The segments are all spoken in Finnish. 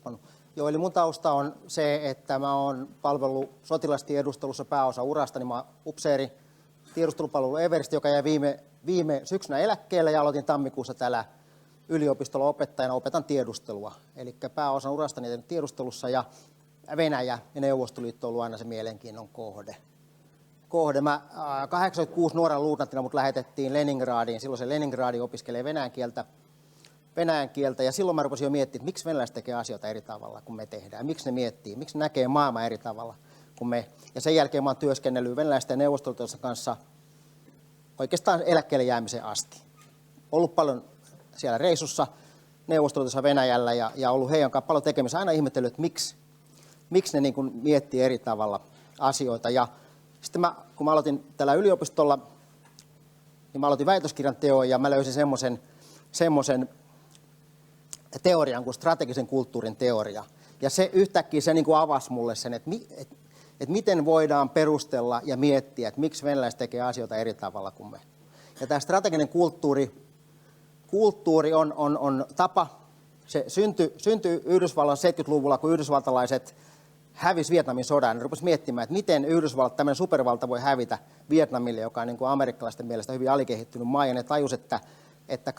kasvanut. Joo, eli mun tausta on se, että mä oon palvellut sotilastiedustelussa pääosa urasta, niin mä oon upseeri tiedustelupalvelu Everst, joka jäi viime syksynä eläkkeelle ja aloitin tammikuussa täällä yliopistolla opettajana, opetan tiedustelua. Eli pääosan urastani tehnyt tiedustelussa ja Venäjä ja Neuvostoliitto on ollut aina se mielenkiinnon kohde. Mä 86 nuoren luutnantina mut lähetettiin Leningradiin, silloin se Leningradi opiskelee venäjän kieltä ja silloin mä rupesin jo miettimään, että miksi venäläiset tekee asioita eri tavalla kuin me tehdään, miksi ne miettii, miksi ne näkee maailmaa eri tavalla kuin me. Ja sen jälkeen mä oon työskennellyt venäläisten ja neuvostoliiton kanssa oikeastaan eläkkeelle jäämiseen asti. Ollut paljon siellä reissussa Neuvostoliitossa Venäjällä ja ollut heidän kanssaan paljon tekemistä. Aina ihmetellyt, että miksi ne niin kuin miettii eri tavalla asioita. Ja sitten kun mä aloitin tällä yliopistolla, niin mä aloitin väitöskirjan teon ja mä löysin semmoisen teorian kuin strategisen kulttuurin teoria. Ja se yhtäkkiä se niin kuin avasi mulle sen, että miten voidaan perustella ja miettiä, että miksi venäläiset tekee asioita eri tavalla kuin me. Ja tämä strateginen kulttuuri on tapa, se syntyi Yhdysvallan 70-luvulla, kun yhdysvaltalaiset hävisi Vietnamin sodan. Ne rupesivat miettimään, että miten Yhdysvallat, tämmöinen supervalta, voi hävitä Vietnamille, joka on niin kuin amerikkalaisten mielestä hyvin alikehittynyt maa. Ja ne tajusivat, että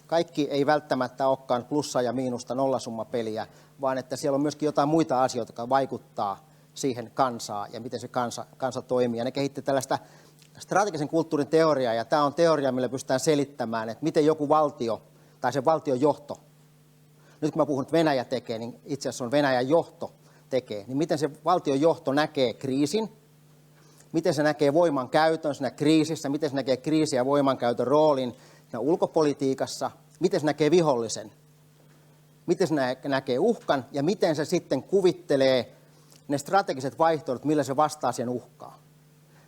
kaikki ei välttämättä olekaan plussa ja miinusta nollasummapeliä, vaan että siellä on myöskin jotain muita asioita, jotka vaikuttaa siihen kansaan ja miten se kansa toimii. Ja ne kehitti tällaista strategisen kulttuurin teoriaa, ja tämä on teoria, millä pystytään selittämään, että miten joku valtio tai sen valtion johto, nyt kun mä puhun, että Venäjä tekee, niin itse asiassa on Venäjän johto tekee, niin miten se valtion johto näkee kriisin, miten se näkee voiman käytön siinä kriisissä, miten se näkee kriisin ja voimankäytön roolin ulkopolitiikassa, miten se näkee vihollisen, miten se näkee uhkan ja miten se sitten kuvittelee ne strategiset vaihtoehdot, millä se vastaa siihen uhkaan.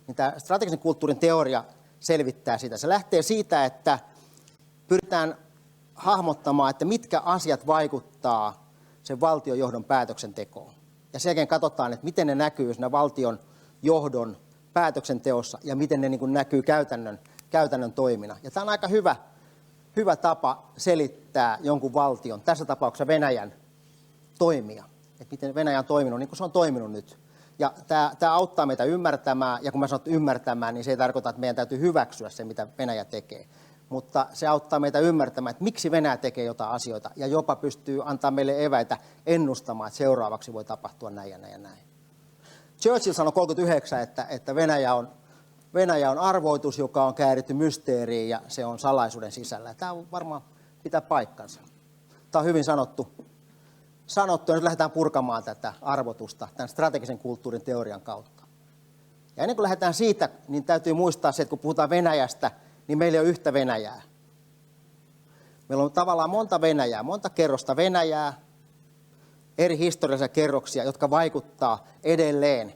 Niin tämä strategisen kulttuurin teoria selvittää sitä. Se lähtee siitä, että pyritään hahmottamaan, että mitkä asiat vaikuttaa sen valtion johdon päätöksentekoon. Ja sen jälkeen katsotaan, että miten ne näkyy siinä valtion johdon päätöksenteossa ja miten ne niin kuin näkyy käytännön toimina. Ja tämä on aika hyvä tapa selittää jonkun valtion, tässä tapauksessa Venäjän, toimia. Että miten Venäjä on toiminut niin kuin se on toiminut nyt. Ja tämä auttaa meitä ymmärtämään, ja kun mä sanon ymmärtämään, niin se ei tarkoita, että meidän täytyy hyväksyä se, mitä Venäjä tekee. Mutta se auttaa meitä ymmärtämään, että miksi Venäjä tekee jotain asioita, ja jopa pystyy antaa meille eväitä ennustamaan, että seuraavaksi voi tapahtua näin ja näin ja näin. Churchill sanoi 1939, että Venäjä on arvoitus, joka on kääritty mysteeriin, ja se on salaisuuden sisällä. Tämä on varmaan pitää paikkansa. Tämä on hyvin sanottu, ja nyt lähdetään purkamaan tätä arvotusta tämän strategisen kulttuurin teorian kautta. Ja ennen kuin lähdetään siitä, niin täytyy muistaa se, että kun puhutaan Venäjästä, niin meillä ei ole yhtä Venäjää. Meillä on tavallaan monta Venäjää, monta kerrosta Venäjää, eri historiallisia kerroksia, jotka vaikuttaa edelleen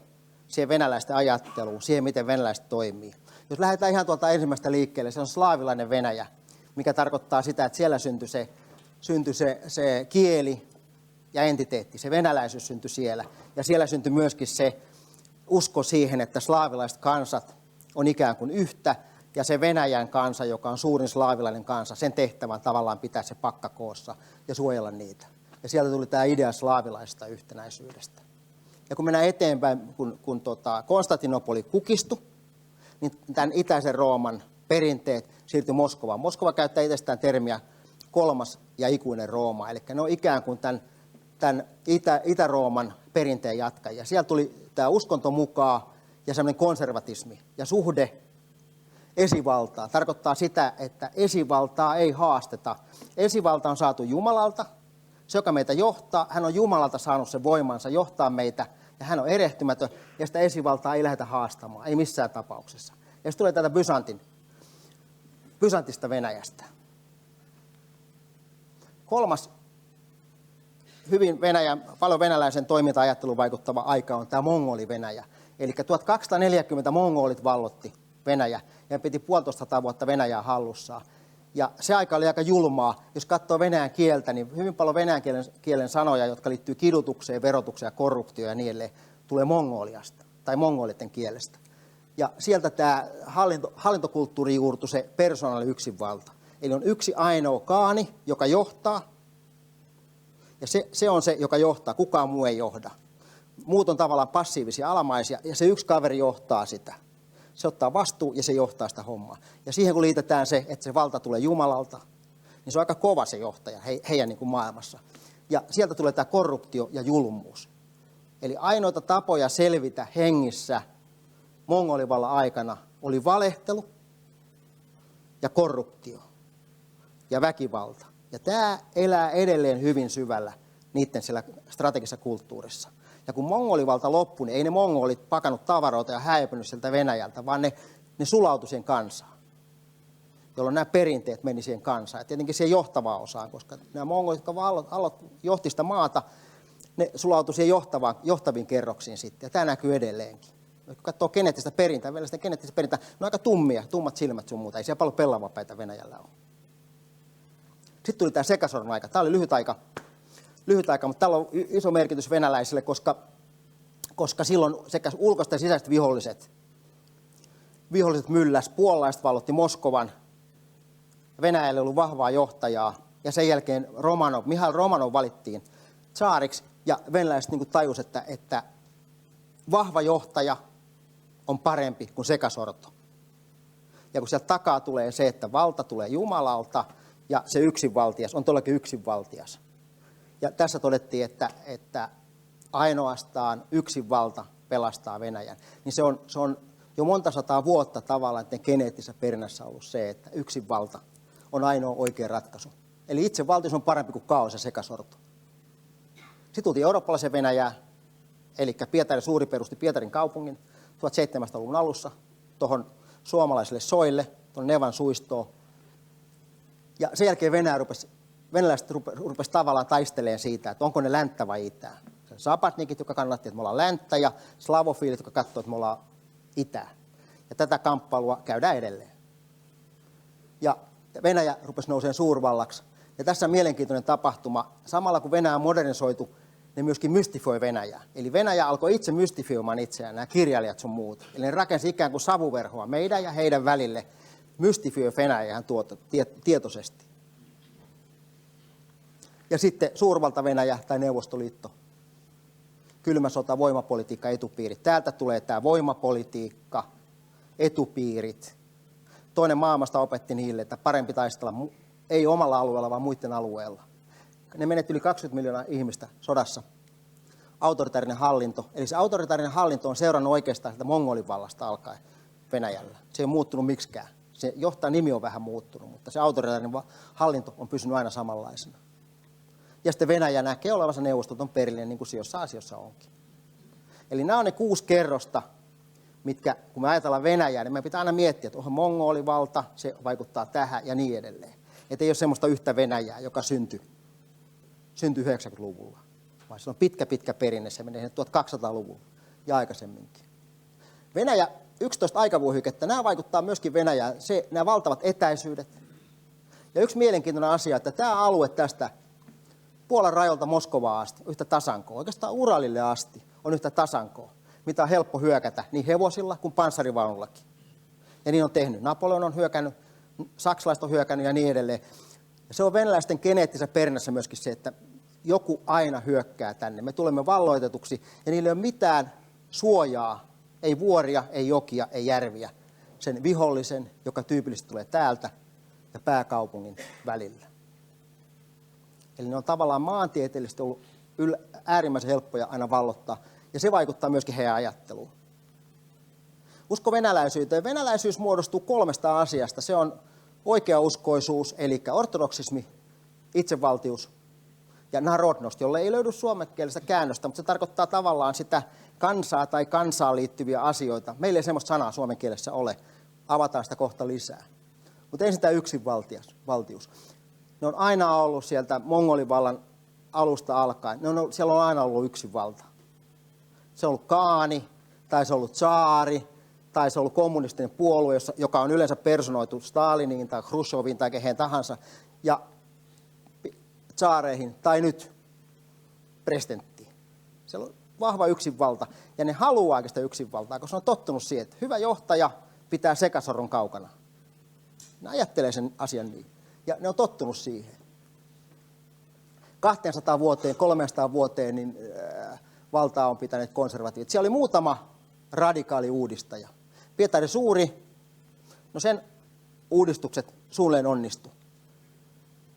siihen venäläisten ajatteluun, siihen miten venäläiset toimii. Jos lähdetään ihan tuolta ensimmäistä liikkeelle, se on slaavilainen Venäjä, mikä tarkoittaa sitä, että siellä syntyi se kieli ja entiteetti, se venäläisyys syntyi siellä. Ja siellä syntyi myöskin se usko siihen, että slaavilaiset kansat on ikään kuin yhtä, ja se Venäjän kansa, joka on suurin slaavilainen kansa, sen tehtävän tavallaan pitää se pakka koossa ja suojella niitä. Ja sieltä tuli tämä idea slaavilaisesta yhtenäisyydestä. Ja kun mennään eteenpäin, kun Konstantinopoli kukistui, niin tämän itäisen Rooman perinteet siirtyi Moskovaan. Moskova käyttää itsestään termiä kolmas ja ikuinen Rooma, eli ne on ikään kuin tämän Itä-Rooman perinteen jatkajia. Siellä tuli tämä uskonto mukaan ja semmoinen konservatismi ja suhde esivaltaa. Tarkoittaa sitä, että esivaltaa ei haasteta. Esivalta on saatu Jumalalta, se joka meitä johtaa, hän on Jumalalta saanut sen voimansa johtaa meitä, ja hän on erehtymätön, ja sitä esivaltaa ei lähdetä haastamaan, ei missään tapauksessa. Ja sitten tulee tätä Bysantista Venäjästä. Kolmas hyvin paljon venäläisen toiminta-ajatteluun vaikuttava aika on tämä Mongoli-Venäjä. Eli 1240 mongolit vallotti Venäjä ja piti 150 vuotta Venäjää hallussaan. Ja se aika oli aika julmaa. Jos katsoo venäjän kieltä, niin hyvin paljon venäjän kielen sanoja, jotka liittyy kidutukseen, verotukseen ja korruptioon ja niin edelleen, tulee Mongoliasta tai mongolitten kielestä. Ja sieltä tämä hallintokulttuuri juurtui se persoonallinen yksinvalta. Eli on yksi ainoa kaani, joka johtaa. Ja se on se, joka johtaa. Kukaan muu ei johda. Muut on tavallaan passiivisia, alamaisia, ja se yksi kaveri johtaa sitä. Se ottaa vastuu ja se johtaa sitä hommaa. Ja siihen kun liitetään se, että se valta tulee Jumalalta, niin se on aika kova se johtaja heidän niin kuin maailmassa. Ja sieltä tulee tämä korruptio ja julmuus. Eli ainoita tapoja selvitä hengissä mongolivallan aikana oli valehtelu ja korruptio ja väkivalta. Ja tämä elää edelleen hyvin syvällä niiden siellä strategisessa kulttuurissa. Ja kun mongolivalta loppui, niin ei ne mongolit pakannut tavaroita ja häipynyt sieltä Venäjältä, vaan ne sulautui siihen kansaan, jolloin nämä perinteet meni siihen kansaan. Ja tietenkin siihen johtavaan osaan, koska nämä mongolit, jotka johti sitä maata, ne sulautui siihen johtaviin kerroksiin sitten. Ja tämä näkyy edelleenkin. Kun katsoo geneettistä perintää, vielä sitä geneettistä perintää, ne on aika tummia, tummat silmät sun muuta. Ei siellä paljon pellavapäitä Venäjällä ole. Sitten tuli tämä sekasorron aika. Tämä oli lyhyt aika, mutta tällä on iso merkitys venäläisille, koska silloin sekä ulkoiset ja sisäiset viholliset mylläs, puolalaiset vallotti Moskovan, Venäjällä ei ollut vahvaa johtajaa, ja sen jälkeen Mihail Romanov valittiin tsaariksi, ja venäläiset niin tajusivat, että vahva johtaja on parempi kuin sekasorto. Ja kun sieltä takaa tulee se, että valta tulee Jumalalta, ja se yksinvaltias on todellakin yksinvaltias. Ja tässä todettiin, että ainoastaan yksinvalta pelastaa Venäjän. Niin se on jo monta sataa vuotta tavallaan, että geneettisessä perinnässä on ollut se, että yksinvalta on ainoa oikea ratkaisu. Eli itsevaltius on parempi kuin kaos ja sekasorto. Sitten tultiin eurooppalaisen Venäjään, eli Pietarin suuri perusti Pietarin kaupungin 1700-luvun alussa tuohon suomalaisille soille, tuonne Nevan suistoon. Ja sen jälkeen venäläiset rupesi tavallaan taistelemaan siitä, että onko ne länttä vai itää. Sapatnikit, jotka kannatti, että me ollaan länttä, ja slavofiilit, jotka katsovat, että me ollaan itää. Ja tätä kamppailua käydään edelleen. Ja Venäjä rupesi nousemaan suurvallaksi. Ja tässä on mielenkiintoinen tapahtuma. Samalla kun Venäjä modernisoitu, ne myöskin mystifioi Venäjää. Eli Venäjä alkoi itse mystifioimaan itseään, nämä kirjailijat sun muut. Eli ne rakensi ikään kuin savuverhoa meidän ja heidän välille. Mystifioi Venäjää tietoisesti. Ja sitten suurvalta Venäjä tai Neuvostoliitto. Kylmä sota, voimapolitiikka, etupiirit. Täältä tulee tämä voimapolitiikka, etupiirit. Toinen maailmasta opetti niille, että parempi taistella ei omalla alueella, vaan muiden alueella. Ne menetti yli 20 miljoonaa ihmistä sodassa. Autoritaarinen hallinto. Eli se autoritaarinen hallinto on seurannut oikeastaan sitä mongolivallasta alkaen Venäjällä. Se ei ole muuttunut miksikään. Se nimi on vähän muuttunut, mutta se autoritaarinen hallinto on pysynyt aina samanlaisena. Ja sitten Venäjä näkee olevansa neuvostoton perillinen, niin kuin se jossain asiassa onkin. Eli nämä on ne 6 kerrosta, mitkä, kun me ajatellaan Venäjää, niin meidän pitää aina miettiä, että onhan mongolivalta, se vaikuttaa tähän ja niin edelleen. Että ei ole semmoista yhtä Venäjää, joka syntyi 90-luvulla, vaan se on pitkä perinne, se menee 1200-luvulla ja aikaisemminkin. Venäjä, 11 aikavuohykettä, nämä vaikuttaa myöskin Venäjään, nämä valtavat etäisyydet. Ja yksi mielenkiintoinen asia, että tämä alue tästä Puolan rajolta Moskovaan asti on yhtä tasankoa, oikeastaan Uralille asti on yhtä tasankoa, mitä on helppo hyökätä niin hevosilla kuin panssarivaunullakin. Ja niin on tehnyt. Napoleon on hyökännyt, saksalaiset on hyökännyt ja niin edelleen. Ja se on venäläisten geneettisessä perinnässä myöskin se, että joku aina hyökkää tänne. Me tulemme valloitetuksi ja niillä ei ole mitään suojaa, ei vuoria, ei jokia, ei järviä. Sen vihollisen, joka tyypillisesti tulee täältä ja pääkaupungin välillä. Eli ne on tavallaan maantieteellisesti ollut äärimmäisen helppoja aina vallottaa. Ja se vaikuttaa myöskin heidän ajatteluun. Usko venäläisyyteen. Venäläisyys muodostuu 3 asiasta. Se on oikeauskoisuus, eli ortodoksismi, itsevaltius ja narodnost, jolle ei löydy suomenkielistä käännöstä, mutta se tarkoittaa tavallaan sitä kansaa tai kansaan liittyviä asioita. Meillä ei semmoista sanaa suomen kielessä ole. Avataan sitä kohta lisää. Mutta ensin tämä yksinvaltius. Ne on aina ollut sieltä mongolivallan alusta alkaen. Siellä on aina ollut yksinvalta. Se on ollut kaani, tai se on ollut tsaari, tai se on ollut kommunistinen puolue, joka on yleensä personoitu Staliniin tai Khrushcheviin tai kehen tahansa, ja tsaareihin, tai nyt presidenttiin. Siellä on vahva yksinvalta, ja ne haluaa sitä yksinvaltaa, koska ne on tottunut siihen, että hyvä johtaja pitää sekasorron kaukana. Ne ajattelee sen asian niin, ja ne on tottunut siihen. 200 vuoteen, 300 vuoteen niin valtaa on pitänyt konservatiivit. Siellä oli muutama radikaali uudistaja. Pietari Suuri, no sen uudistukset suunnilleen onnistu.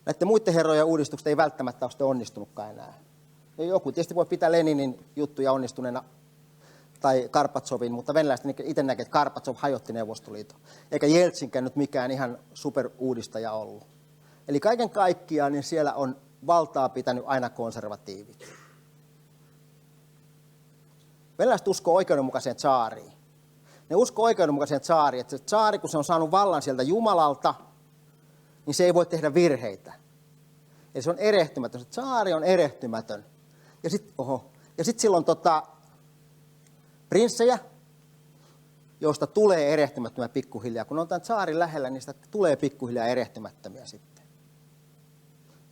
Näiden muiden herrojen uudistukset ei välttämättä ole sitten onnistunutkaan enää. Joku tietysti voi pitää Leninin juttuja onnistuneena tai Karpatsovin, mutta venäläiset itse näkee, että Karpatsov hajotti Neuvostoliiton. Eikä Jeltsinkään nyt mikään ihan superuudistaja ollut. Eli kaiken kaikkiaan niin siellä on valtaa pitänyt aina konservatiivit. Venäläiset uskoo oikeudenmukaiseen tsaariin. Ne uskoo oikeudenmukaiseen tsaariin, että se tsaari, kun se on saanut vallan sieltä Jumalalta, niin se ei voi tehdä virheitä. Eli se on erehtymätön. Se tsaari on erehtymätön. Ja sitten silloin prinssejä, joista tulee erehtymättömiä pikkuhiljaa. Kun on tämän tsaarin lähellä, niin niistä tulee pikkuhiljaa erehtymättömiä sitten.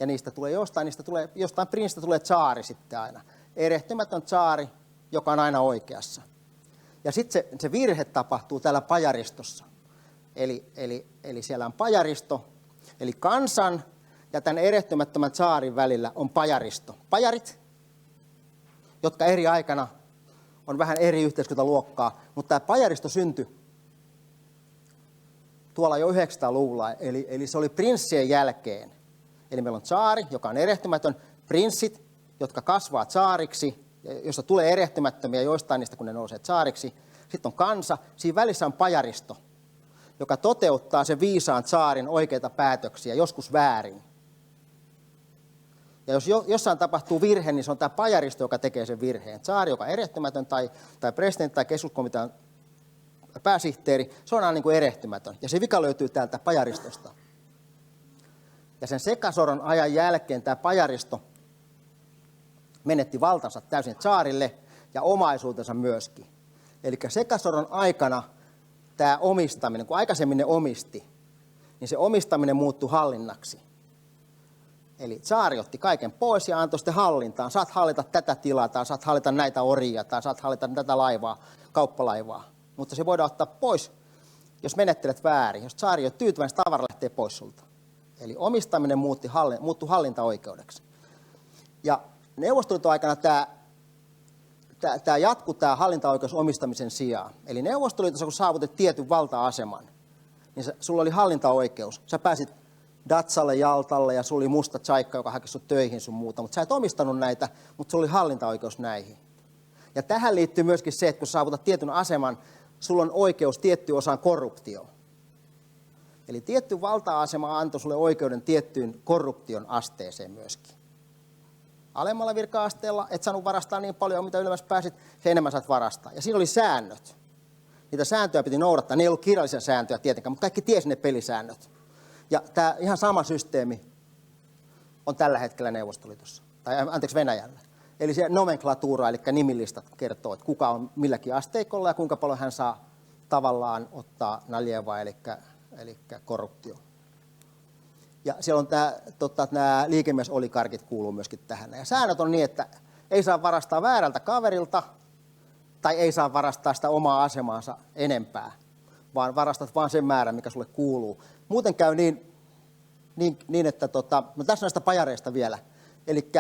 Ja jostain prinssistä tulee tsaari sitten aina. Erehtymätön tsaari, joka on aina oikeassa. Ja sitten se virhe tapahtuu täällä pajaristossa. Eli siellä on pajaristo, eli kansan ja tämän erehtymättömän tsaarin välillä on pajaristo. Pajarit, jotka eri aikana on vähän eri yhteiskuntaluokkaa, mutta tämä pajaristo syntyi tuolla jo 900-luvulla, eli se oli prinssien jälkeen. Eli meillä on tsaari, joka on erehtymätön, prinssit, jotka kasvaa tsaariksi, josta tulee erehtymättömiä joistain niistä, kun ne nousee tsaariksi. Sitten on kansa, siinä välissä on pajaristo, joka toteuttaa sen viisaan tsaarin oikeita päätöksiä, joskus väärin. Ja jos jossain tapahtuu virhe, niin se on tämä pajaristo, joka tekee sen virheen. Tsaari, joka on erehtymätön, tai presidentti tai keskuskomitean pääsihteeri, se on aina niin kuin erehtymätön. Ja se vika löytyy täältä pajaristosta. Ja sen sekasoron ajan jälkeen tämä pajaristo menetti valtansa täysin tsaarille ja omaisuutensa myöskin. Eli sekasoron aikana tämä omistaminen, kun aikaisemmin ne omisti, niin se omistaminen muuttui hallinnaksi. Eli tsaari otti kaiken pois ja antoi sitten hallintaan. Saat hallita tätä tilaa, tai saat hallita näitä orjia, tai saat hallita tätä laivaa, kauppalaivaa. Mutta se voidaan ottaa pois, jos menettelet väärin. Jos tsaari ei ole tyytyväinen, se tavara lähtee pois sulta. Eli omistaminen muuttui hallintaoikeudeksi. Ja Neuvostoliiton aikana tämä jatkui tämä hallintaoikeus omistamisen sijaan. Eli Neuvostoliitossa, kun saavutit tietyn valta-aseman, niin sulla oli hallintaoikeus. Sä pääsit Datsalle, Jaltalle ja sulla oli musta tsaikka, joka haki sut töihin sun muuta. Mutta sä et omistanut näitä, mutta sulla oli hallintaoikeus näihin. Ja tähän liittyy myöskin se, että kun saavutat tietyn aseman, sulla on oikeus tiettyyn osaan korruptioon. Eli tietty valta-asema antoi sulle oikeuden tiettyyn korruption asteeseen myöskin. Alemmalla virka-asteella et saanut varastaa niin paljon, mitä ylemmäs pääsit, se enemmän saat varastaa. Ja siinä oli säännöt. Niitä sääntöjä piti noudattaa. Ne ei ollut kirjallisia sääntöjä tietenkään, mutta kaikki tiesi ne pelisäännöt. Ja tämä ihan sama systeemi on tällä hetkellä Neuvostoliitossa, Venäjällä. Eli se nomenklatuura, eli nimilistat kertoo, että kuka on milläkin asteikolla ja kuinka paljon hän saa tavallaan ottaa naljevaa, eli korruptio. Ja siellä on nämä liikemiesoligarkit kuuluu myöskin tähän. Ja säännöt on niin, että ei saa varastaa väärältä kaverilta tai ei saa varastaa sitä omaa asemaansa enempää, vaan varastat vaan sen määrän, mikä sulle kuuluu. Muuten käy niin että no tässä on näistä pajareista vielä. Eli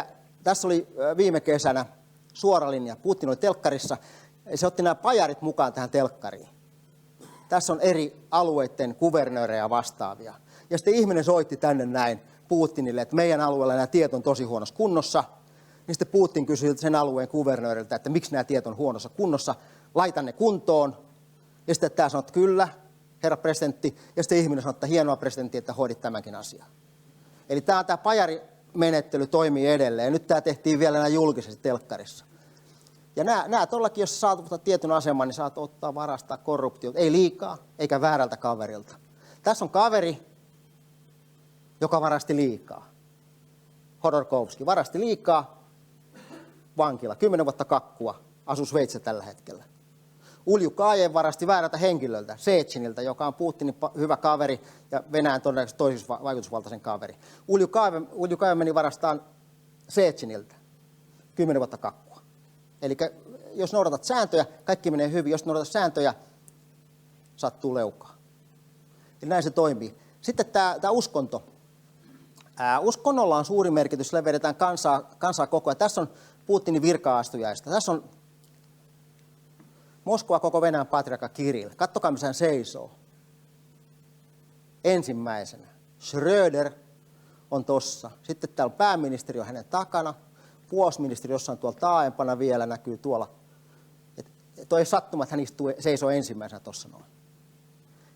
tässä oli viime kesänä suora linja. Putin oli telkkarissa ja se otti nämä pajarit mukaan tähän telkkariin. Tässä on eri alueiden kuvernöörejä vastaavia. Ja sitten ihminen soitti tänne näin Putinille, että meidän alueella nämä tiet on tosi huonossa kunnossa. Niin sitten Putin kysyi sen alueen kuvernööriltä, että miksi nämä tiet on huonossa kunnossa, laita ne kuntoon. Ja sitten tämä sanoi, että kyllä, herra presidentti. Ja sitten ihminen sanoi, että hienoa presidentti, että hoidit tämänkin asian. Eli tämä pajarimenettely toimii edelleen. Nyt tämä tehtiin vielä näin julkisesti telkkarissa. Ja nämä todellakin, jos saat tietyn aseman, niin saat ottaa varastaa korruptiota. Ei liikaa, eikä väärältä kaverilta. Tässä on kaveri, joka varasti liikaa. Hodorkovski varasti liikaa, vankila, 10 vuotta kakkua, asuu Sveitsissä tällä hetkellä. Uljukaajev varasti väärältä henkilöltä, Sechiniltä, joka on Putinin hyvä kaveri ja Venäjän todennäköisesti toisiksi vaikutusvaltaisen kaveri. Uljukaajev meni varastaan Sechiniltä, 10 vuotta kakkua. Eli jos noudatat sääntöjä, kaikki menee hyvin. Jos noudatat sääntöjä, sattuu leukaa. Eli näin se toimii. Sitten tämä uskonto. Uskonnolla on suuri merkitys, sillä vedetään kansaa koko ajan. Tässä on Putinin virka-astujaista. Tässä on Moskova koko Venäjän patriarkka Kirill. Kattokaa, missä hän seisoo. Ensimmäisenä. Schröder on tossa. Sitten täällä on pääministeri on hänen takana. Puolustusministeri jossain tuolla taaempana vielä näkyy tuolla. Tuo ei sattuma, että hän seisoo ensimmäisenä tuossa noin.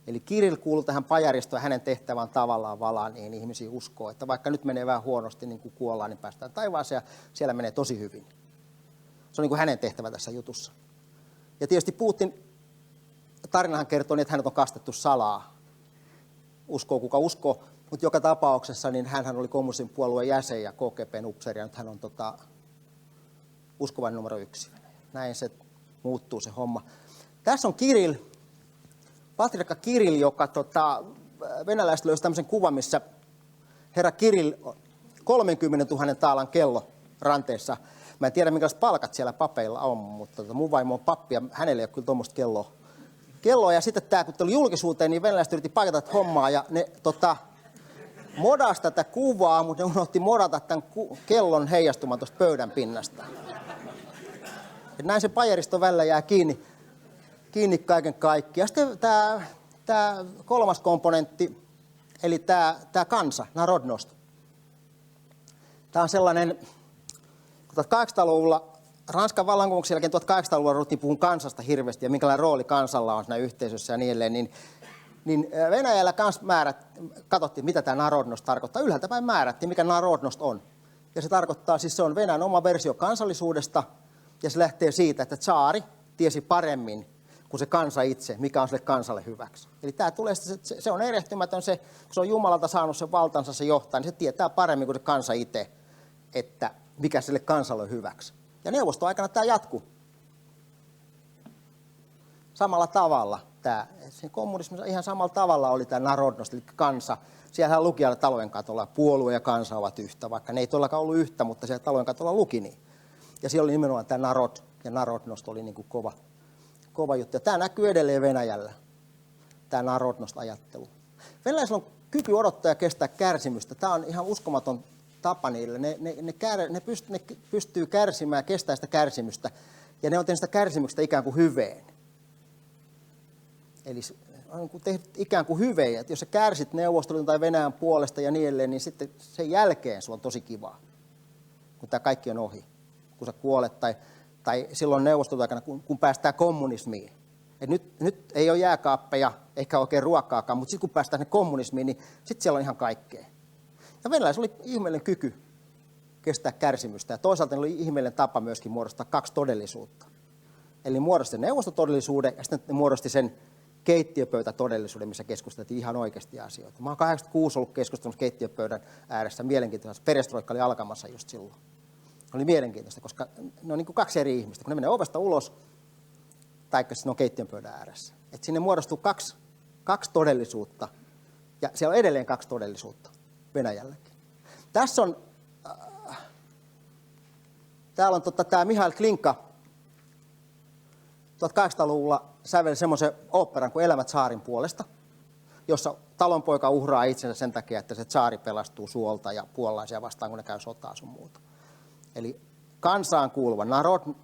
Eli Kirill kuuluu tähän pajaristoon ja hänen tehtävään tavallaan valaa, niin ihmisiä uskoo, että vaikka nyt menee vähän huonosti, niin kuin kuollaan, niin päästään taivaaseen ja siellä menee tosi hyvin. Se on niin kuin hänen tehtävä tässä jutussa. Ja tietysti Putin, tarinahan kertoo niin, että hänet on kastettu salaa. Uskoo kuka uskoo, mutta joka tapauksessa niin hänhän oli kommunistisen puolueen jäsen ja KGB:n upseeri, ja nyt hän on uskovainen numero 1. Näin se muuttuu se homma. Tässä on Kirill, patriarkka Kirill, joka venäläiset löysi tämmöisen kuvan, missä herra Kirill 30 000 taalan kello ranteessa. Mä en tiedä, minkälaiset palkat siellä papeilla on, mutta mun vaimo on pappi ja hänellä ei ole kyllä tuommoista kelloa. Ja sitten kun tuli julkisuuteen, niin venäläiset yritti paikata tätä hommaa ja ne modasi tätä kuvaa, mutta ne unohti modata tämän kellon heijastumaan tuosta pöydän pinnasta. Et näin se pajaristo välillä jää kiinni kaiken kaikkiaan. Sitten tämä kolmas komponentti, eli tämä kansa, narodnost. Tämä on sellainen, kun 1800-luvulla, Ranskan vallankumouksen jälkeen 1800-luvulla ruvettiin puhumaan kansasta hirveästi ja minkälainen rooli kansalla on siinä yhteisössä ja niin edelleen, niin Venäjällä kans katsottiin, mitä tämä narodnost tarkoittaa. Ylhäältä päin määrättiin, mikä narodnost on. Ja se tarkoittaa, siis se on Venäjän oma versio kansallisuudesta, ja se lähtee siitä, että tsaari tiesi paremmin kuin se kansa itse, mikä on sille kansalle hyväksi. Eli tämä tulee, se on erehtymätön, kun se on Jumalalta saanut sen valtansa, se johtaa, niin se tietää paremmin kuin se kansa itse, että mikä sille kansalle on hyväksi. Ja neuvostoaikana tämä jatkuu samalla tavalla. Sen kommunismissa ihan samalla tavalla oli tämä narodnost, eli kansa. Siellähän luki aina talojen katolla, puolue ja kansa ovat yhtä, vaikka ne ei todellakaan ollut yhtä, mutta siellä talojen katolla luki niin. Ja siellä oli nimenomaan tämä narod, ja narodnost oli niin kuin kova juttu. Ja tämä näkyy edelleen Venäjällä, tämä narodnost-ajattelu. Venäläisillä on kyky odottaa ja kestää kärsimystä. Tämä on ihan uskomaton tapa niille. Ne pystyy kärsimään ja kestää sitä kärsimystä, ja ne on tehnyt sitä kärsimyksestä ikään kuin hyveen. Eli on tehty ikään kuin hyveen, että jos sä kärsit Neuvostoliiton tai Venäjän puolesta ja niin edelleen, niin sitten sen jälkeen sulla on tosi kivaa, kun tämä kaikki on ohi. Kun sä kuolet tai silloin Neuvostoliiton aikana, kun päästään kommunismiin. Et nyt ei ole jääkaappeja, eikä oikein ruokaakaan, mutta sitten kun päästään kommunismiin, niin sitten siellä on ihan kaikkea. Ja venäläisillä oli ihmeellinen kyky kestää kärsimystä, ja toisaalta oli ihmeellinen tapa myöskin muodostaa kaksi todellisuutta. Eli muodosti neuvostotodellisuuden, ja sitten ne muodosti sen keittiöpöytätodellisuuden, missä keskusteltiin ihan oikeasti asioita. Mä oon 86 ollut keskustelussa keittiöpöydän ääressä mielenkiintoista. Perestroikka oli alkamassa just silloin. Oli mielenkiintoista, koska ne on niin kuin kaksi eri ihmistä. Kun ne menee ovesta ulos, tai sitten ne on keittiönpöydän ääressä. Et sinne muodostuu kaksi todellisuutta, ja siellä on edelleen kaksi todellisuutta Venäjälläkin. Tässä on, täällä on tämä Mihail Glinka 1800-luvulla säveli semmoisen oopperan kuin Elämä tsaarin puolesta, jossa talonpoika uhraa itsensä sen takia, että se tsaari pelastuu suolta ja puolalaisia vastaan, kun ne käy sotaa sun muuta. Eli kansaan kuuluva,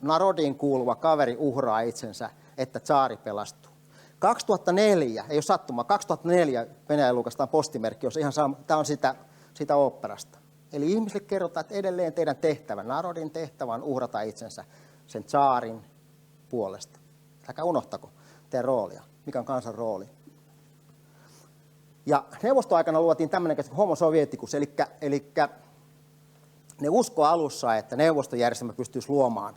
narodiin kuuluva kaveri uhraa itsensä, että tsaari pelastuu. 2004, ei ole sattumaa, 2004 Venäjän julkaistaan postimerkki, jossa ihan tämä on sitä oopperasta. Eli ihmisille kerrotaan, että edelleen teidän tehtävä, narodin tehtävä on uhrata itsensä sen tsaarin puolesta. Älkää unohtako teidän roolia, mikä on kansan rooli. Ja neuvostoaikana luotiin tämmöinen käsite kuin homo sovietikus, eli ne uskoo alussa, että neuvostojärjestelmä pystyisi luomaan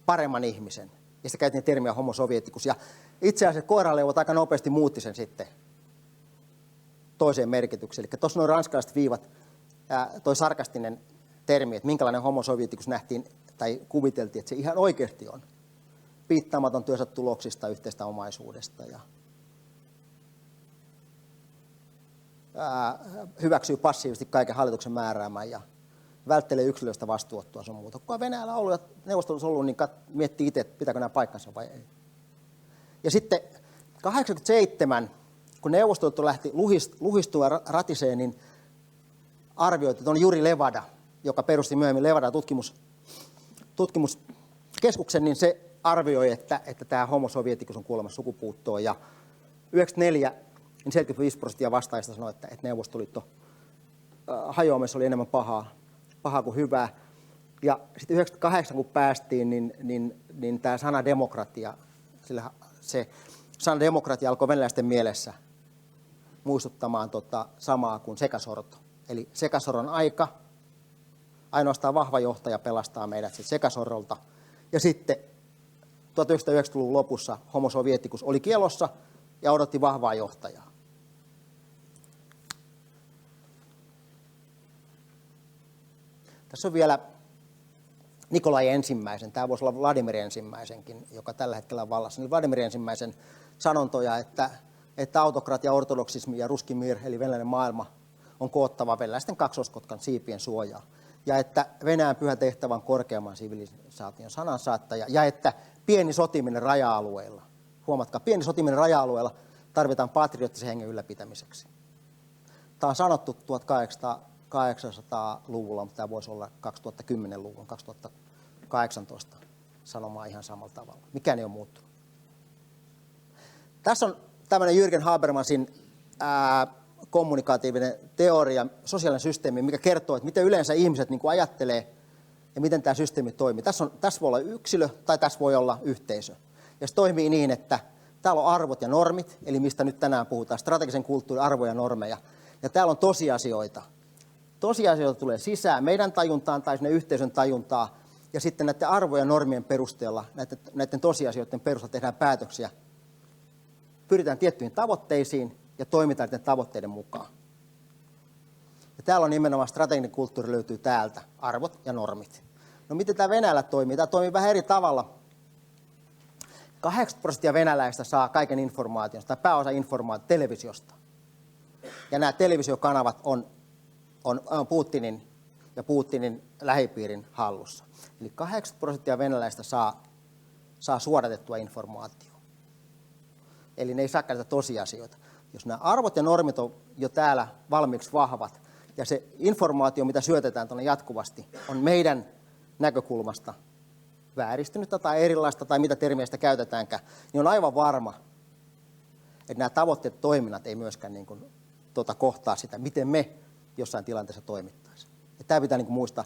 paremman ihmisen. Ja sitä käytiin termiä homo sovietikus. Ja itse asiassa koiraleuvot aika nopeasti muutti sen sitten toiseen merkitykseen. Eli tuossa nuo ranskalaiset viivat, toi sarkastinen termi, että minkälainen homo sovietikus nähtiin tai kuviteltiin, että se ihan oikeasti on. Piittaamaton työnsä tuloksista, yhteistä omaisuudesta ja hyväksyy passiivisesti kaiken hallituksen määräämään ja välttelee yksilöistä vastuuttua sun muuta. Kun Venäjällä on ollut ja Neuvostoliitossa ollut, niin miettii itse, että pitääkö nämä paikkansa vai ei. Ja sitten 87, kun Neuvostoliitto lähti luhistua ratiseen, niin arvioitu, että on Juri Levada, joka perusti myöhemmin Levada tutkimuskeskuksen, niin se arvioi, että tämä homo sovieticus on kuolemassa sukupuuttoon. Ja 94 niin 75% vastaajista sanoi, että Neuvostoliitto hajoamassa oli enemmän pahaa kuin hyvää. Ja sitten 98 kun päästiin, niin tämä sana demokratia, se sana demokratia alkoi venäläisten mielessä muistuttamaan samaa kuin sekasorto. Eli sekasorron aika, ainoastaan vahva johtaja pelastaa meidät sekasorrolta. Ja sitten 1990-luvun lopussa homo sovieticus oli kielossa ja odotti vahvaa johtajaa. Tässä on vielä Nikolai ensimmäisen, tämä voisi olla Vladimir ensimmäisenkin, joka tällä hetkellä on vallassa, niin Vladimir ensimmäisen sanontoja, että autokratia, ortodoksismi ja ruski mir, eli venäläinen maailma, on koottava venäläisten kaksoiskotkan siipien suojaa. Ja että Venäjän pyhä tehtävä on korkeamman sivilisaation sanansaattaja, ja että pieni sotiminen raja-alueilla, huomatkaa, pieni sotiminen raja-alueilla tarvitaan patriottisen hengen ylläpitämiseksi. Tämä on sanottu 1800-luvulla, mutta tämä voisi olla 2010-luvun, 2018 sanomaan ihan samalla tavalla. Mikään ei ole muuttunut. Tässä on tämmöinen Jürgen Habermasin kommunikatiivinen teoria, sosiaalinen systeemi, mikä kertoo, että miten yleensä ihmiset niin kuin ajattelee ja miten tämä systeemi toimii. Tässä voi olla yksilö tai tässä voi olla yhteisö. Ja se toimii niin, että täällä on arvot ja normit, eli mistä nyt tänään puhutaan, strategisen kulttuurin arvoja ja normeja. Ja täällä on tosiasioita. Tosiasioita tulee sisään meidän tajuntaan tai sinne yhteisön tajuntaa, ja sitten näiden arvojen ja normien perusteella, näiden tosiasioiden perusteella tehdään päätöksiä. Pyritään tiettyihin tavoitteisiin ja toimitaan näiden tavoitteiden mukaan. Ja täällä on nimenomaan strateginen kulttuuri löytyy täältä, arvot ja normit. No miten tämä Venäjällä toimii? Tämä toimii vähän eri tavalla. 80% venäläistä saa kaiken informaation, tai pääosa informaatiota televisiosta. Ja nämä televisiokanavat on Putinin ja Putinin lähipiirin hallussa. Eli 80% venäläistä saa suodatettua informaatiota. Eli ne ei saa käyttää tosiasioita. Jos nämä arvot ja normit on jo täällä valmiiksi vahvat, ja se informaatio, mitä syötetään tuonne jatkuvasti, on meidän näkökulmasta vääristynyttä tai erilaista, tai mitä termiä sitä käytetäänkään, niin on aivan varma, että nämä tavoitteet toiminnat ei myöskään niin kuin, kohtaa sitä, miten me jossain tilanteessa toimittaisiin. Ja tämä pitää niin kuin muistaa.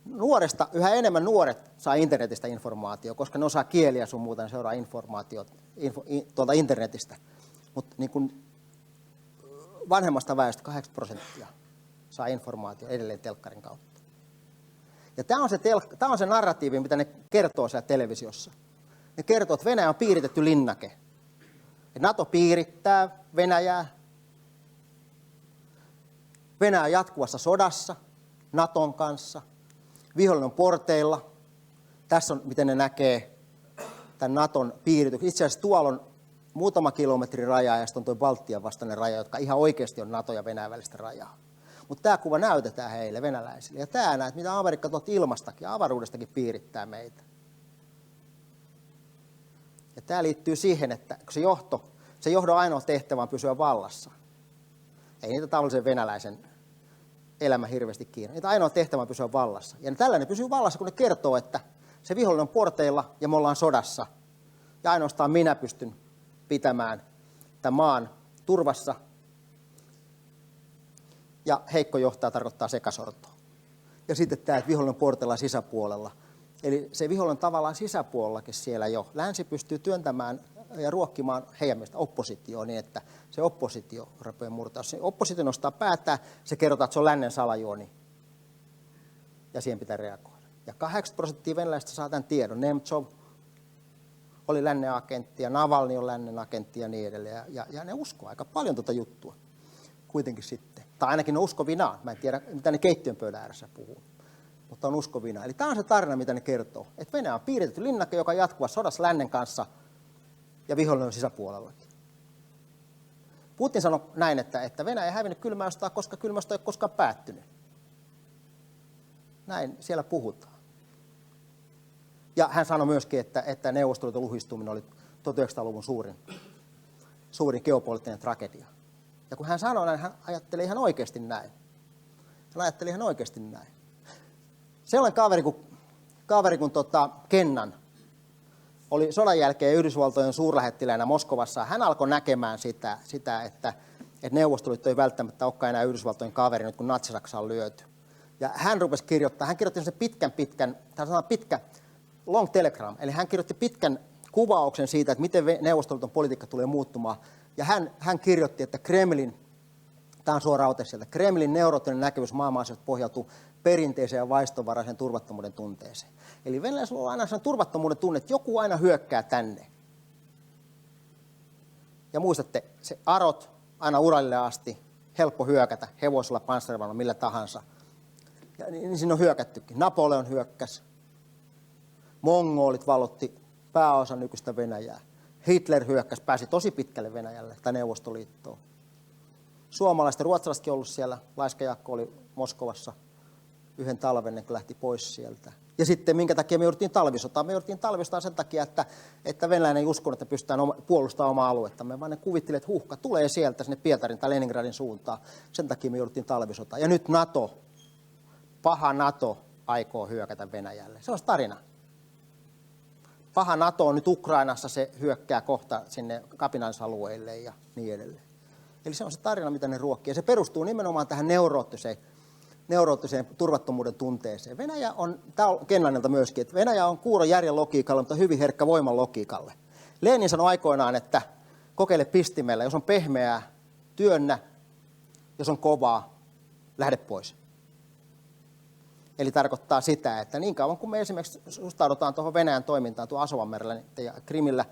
Nuoresta, yhä enemmän nuoret saa internetistä informaatiota, koska ne osaa kieliä sun muuta, ne seuraa informaatiota tuolta internetistä. Mutta niin kuin vanhemmasta väestöstä 8% saa informaatiota edelleen telkkarin kautta. Ja tämä on se narratiivi, mitä ne kertoo siellä televisiossa. Ne kertoo, että Venäjä on piiritetty linnake. Että NATO piirittää Venäjää. Venäjä on jatkuvassa sodassa Naton kanssa. Vihollinen on porteilla. Tässä on, miten ne näkee tämän Naton piirityksen. Itse asiassa tuolla on muutama kilometrin raja ja sitten on tuo Baltian vastainen raja, jotka ihan oikeasti on NATO ja Venäjän välistä rajaa. Mutta tämä kuva näytetään heille venäläisille. Ja tämä näet, mitä Amerikka tuolta ilmastakin ja avaruudestakin piirittää meitä. Ja tämä liittyy siihen, että se johdon ainoa tehtävä on pysyä vallassa. Ei niitä tavallisen venäläisen elämä hirveästi kiinni. Niitä ainoa tehtävä on pysyä vallassa. Ja tällainen pysyy vallassa, kun ne kertoo, että se vihollinen on porteilla ja me ollaan sodassa. Ja ainoastaan minä pystyn pitämään tämän maan turvassa. Ja heikko johtaja tarkoittaa sekasortoa. Ja sitten tämä, että vihollinen on porteilla sisäpuolella. Eli se vihollinen tavallaan sisäpuolellakin siellä jo. Länsi pystyy työntämään ja ruokkimaan heidän mielestä oppositioon niin, että se oppositio rupeaa murtaa. Jos se oppositio nostaa päätään, se kerrotaan, että se on lännen salajuoni. Ja siihen pitää reagoida. Ja 80% venäläistä saa tämän tiedon. Nemtsov oli lännen agentti ja Navalny on lännen agentti ja niin edelleen. Ja ne uskoo aika paljon tuota juttua kuitenkin sitten. Tai ainakin ne uskovinaan. Mä en tiedä, mitä ne keittiön pöydän ääressä puhuu. Mutta on uskovinaan. Eli tämä on se tarina, mitä ne kertoo. Että Venäjä on piiritetty linnake, joka jatkuu sodassa lännen kanssa ja vihollinen on sisäpuolellakin. Putin sanoi näin, että Venäjä ei hävinnyt kylmää sotaa, koska kylmä sota ei ole koskaan päättynyt. Näin siellä puhutaan. Ja hän sanoi myöskin, että Neuvostoliiton luhistuminen oli 1900-luvun suurin geopoliittinen tragedia. Ja kun hän sanoi näin, hän ajattelee ihan oikeasti näin. Hän Hän ajatteli ihan oikeasti näin. Sellainen kaveri kuin Kennan oli sodan jälkeen Yhdysvaltojen suurlähettiläänä Moskovassa. Hän alkoi näkemään sitä että Neuvostoliitto ei välttämättä olekaan enää Yhdysvaltojen kaveri nyt kun Natsi-Saksa on lyöty. Ja hän rupesi kirjoittaa, hän kirjoitti sen pitkä long telegram, eli hän kirjoitti pitkän kuvauksen siitä, että miten Neuvostoliiton politiikka tulee muuttumaan. Ja hän kirjoitti, että tämä on suora ote sieltä, Kremlin neuroottinen näkemys maailman-asioista pohjautuu perinteiseen ja vaistonvaraiseen turvattomuuden tunteeseen. Eli venäläisillä on aina sellainen turvattomuuden tunne, että joku aina hyökkää tänne. Ja muistatte, se arot aina Uralille asti, helppo hyökätä, hevosilla, panssarivaunulla, millä tahansa. Ja niin siinä on hyökättykin. Napoleon hyökkäsi, mongolit vallotti pääosan nykyistä Venäjää. Hitler hyökkäsi, pääsi tosi pitkälle Venäjälle tai Neuvostoliittoon. Suomalaiset ja ruotsalaisetkin ollut siellä. Laiska Jaakko oli Moskovassa yhden talven, ennen kuin lähti pois sieltä. Ja sitten minkä takia me jouduttiin talvisotaan? Me jouduttiin talvisotaan sen takia, että venäläinen ei uskonut, että pystytään puolustamaan omaa aluettamme, vaan ne kuvittelivat, että uhka tulee sieltä sinne Pietarin tai Leningradin suuntaan. Sen takia me jouduttiin talvisotaan. Ja nyt paha NATO aikoo hyökätä Venäjälle. Se on tarina. Paha NATO on nyt Ukrainassa, se hyökkää kohta sinne kapinallisalueille ja niin edelleen. Eli se on se tarina, mitä ne ruokkii. Ja se perustuu nimenomaan tähän neuroottiseen turvattomuuden tunteeseen. Venäjä on, tämä on Kennanilta myöskin, että Venäjä on kuuro järjen logiikalle, mutta hyvin herkkä voiman logiikalle. Lenin sanoi aikoinaan, että kokeile pistimellä, jos on pehmeää, työnnä, jos on kovaa, lähde pois. Eli tarkoittaa sitä, että niin kauan kuin me esimerkiksi suhtaudutaan tuohon Venäjän toimintaan tuon Asovanmerellä ja Krimillä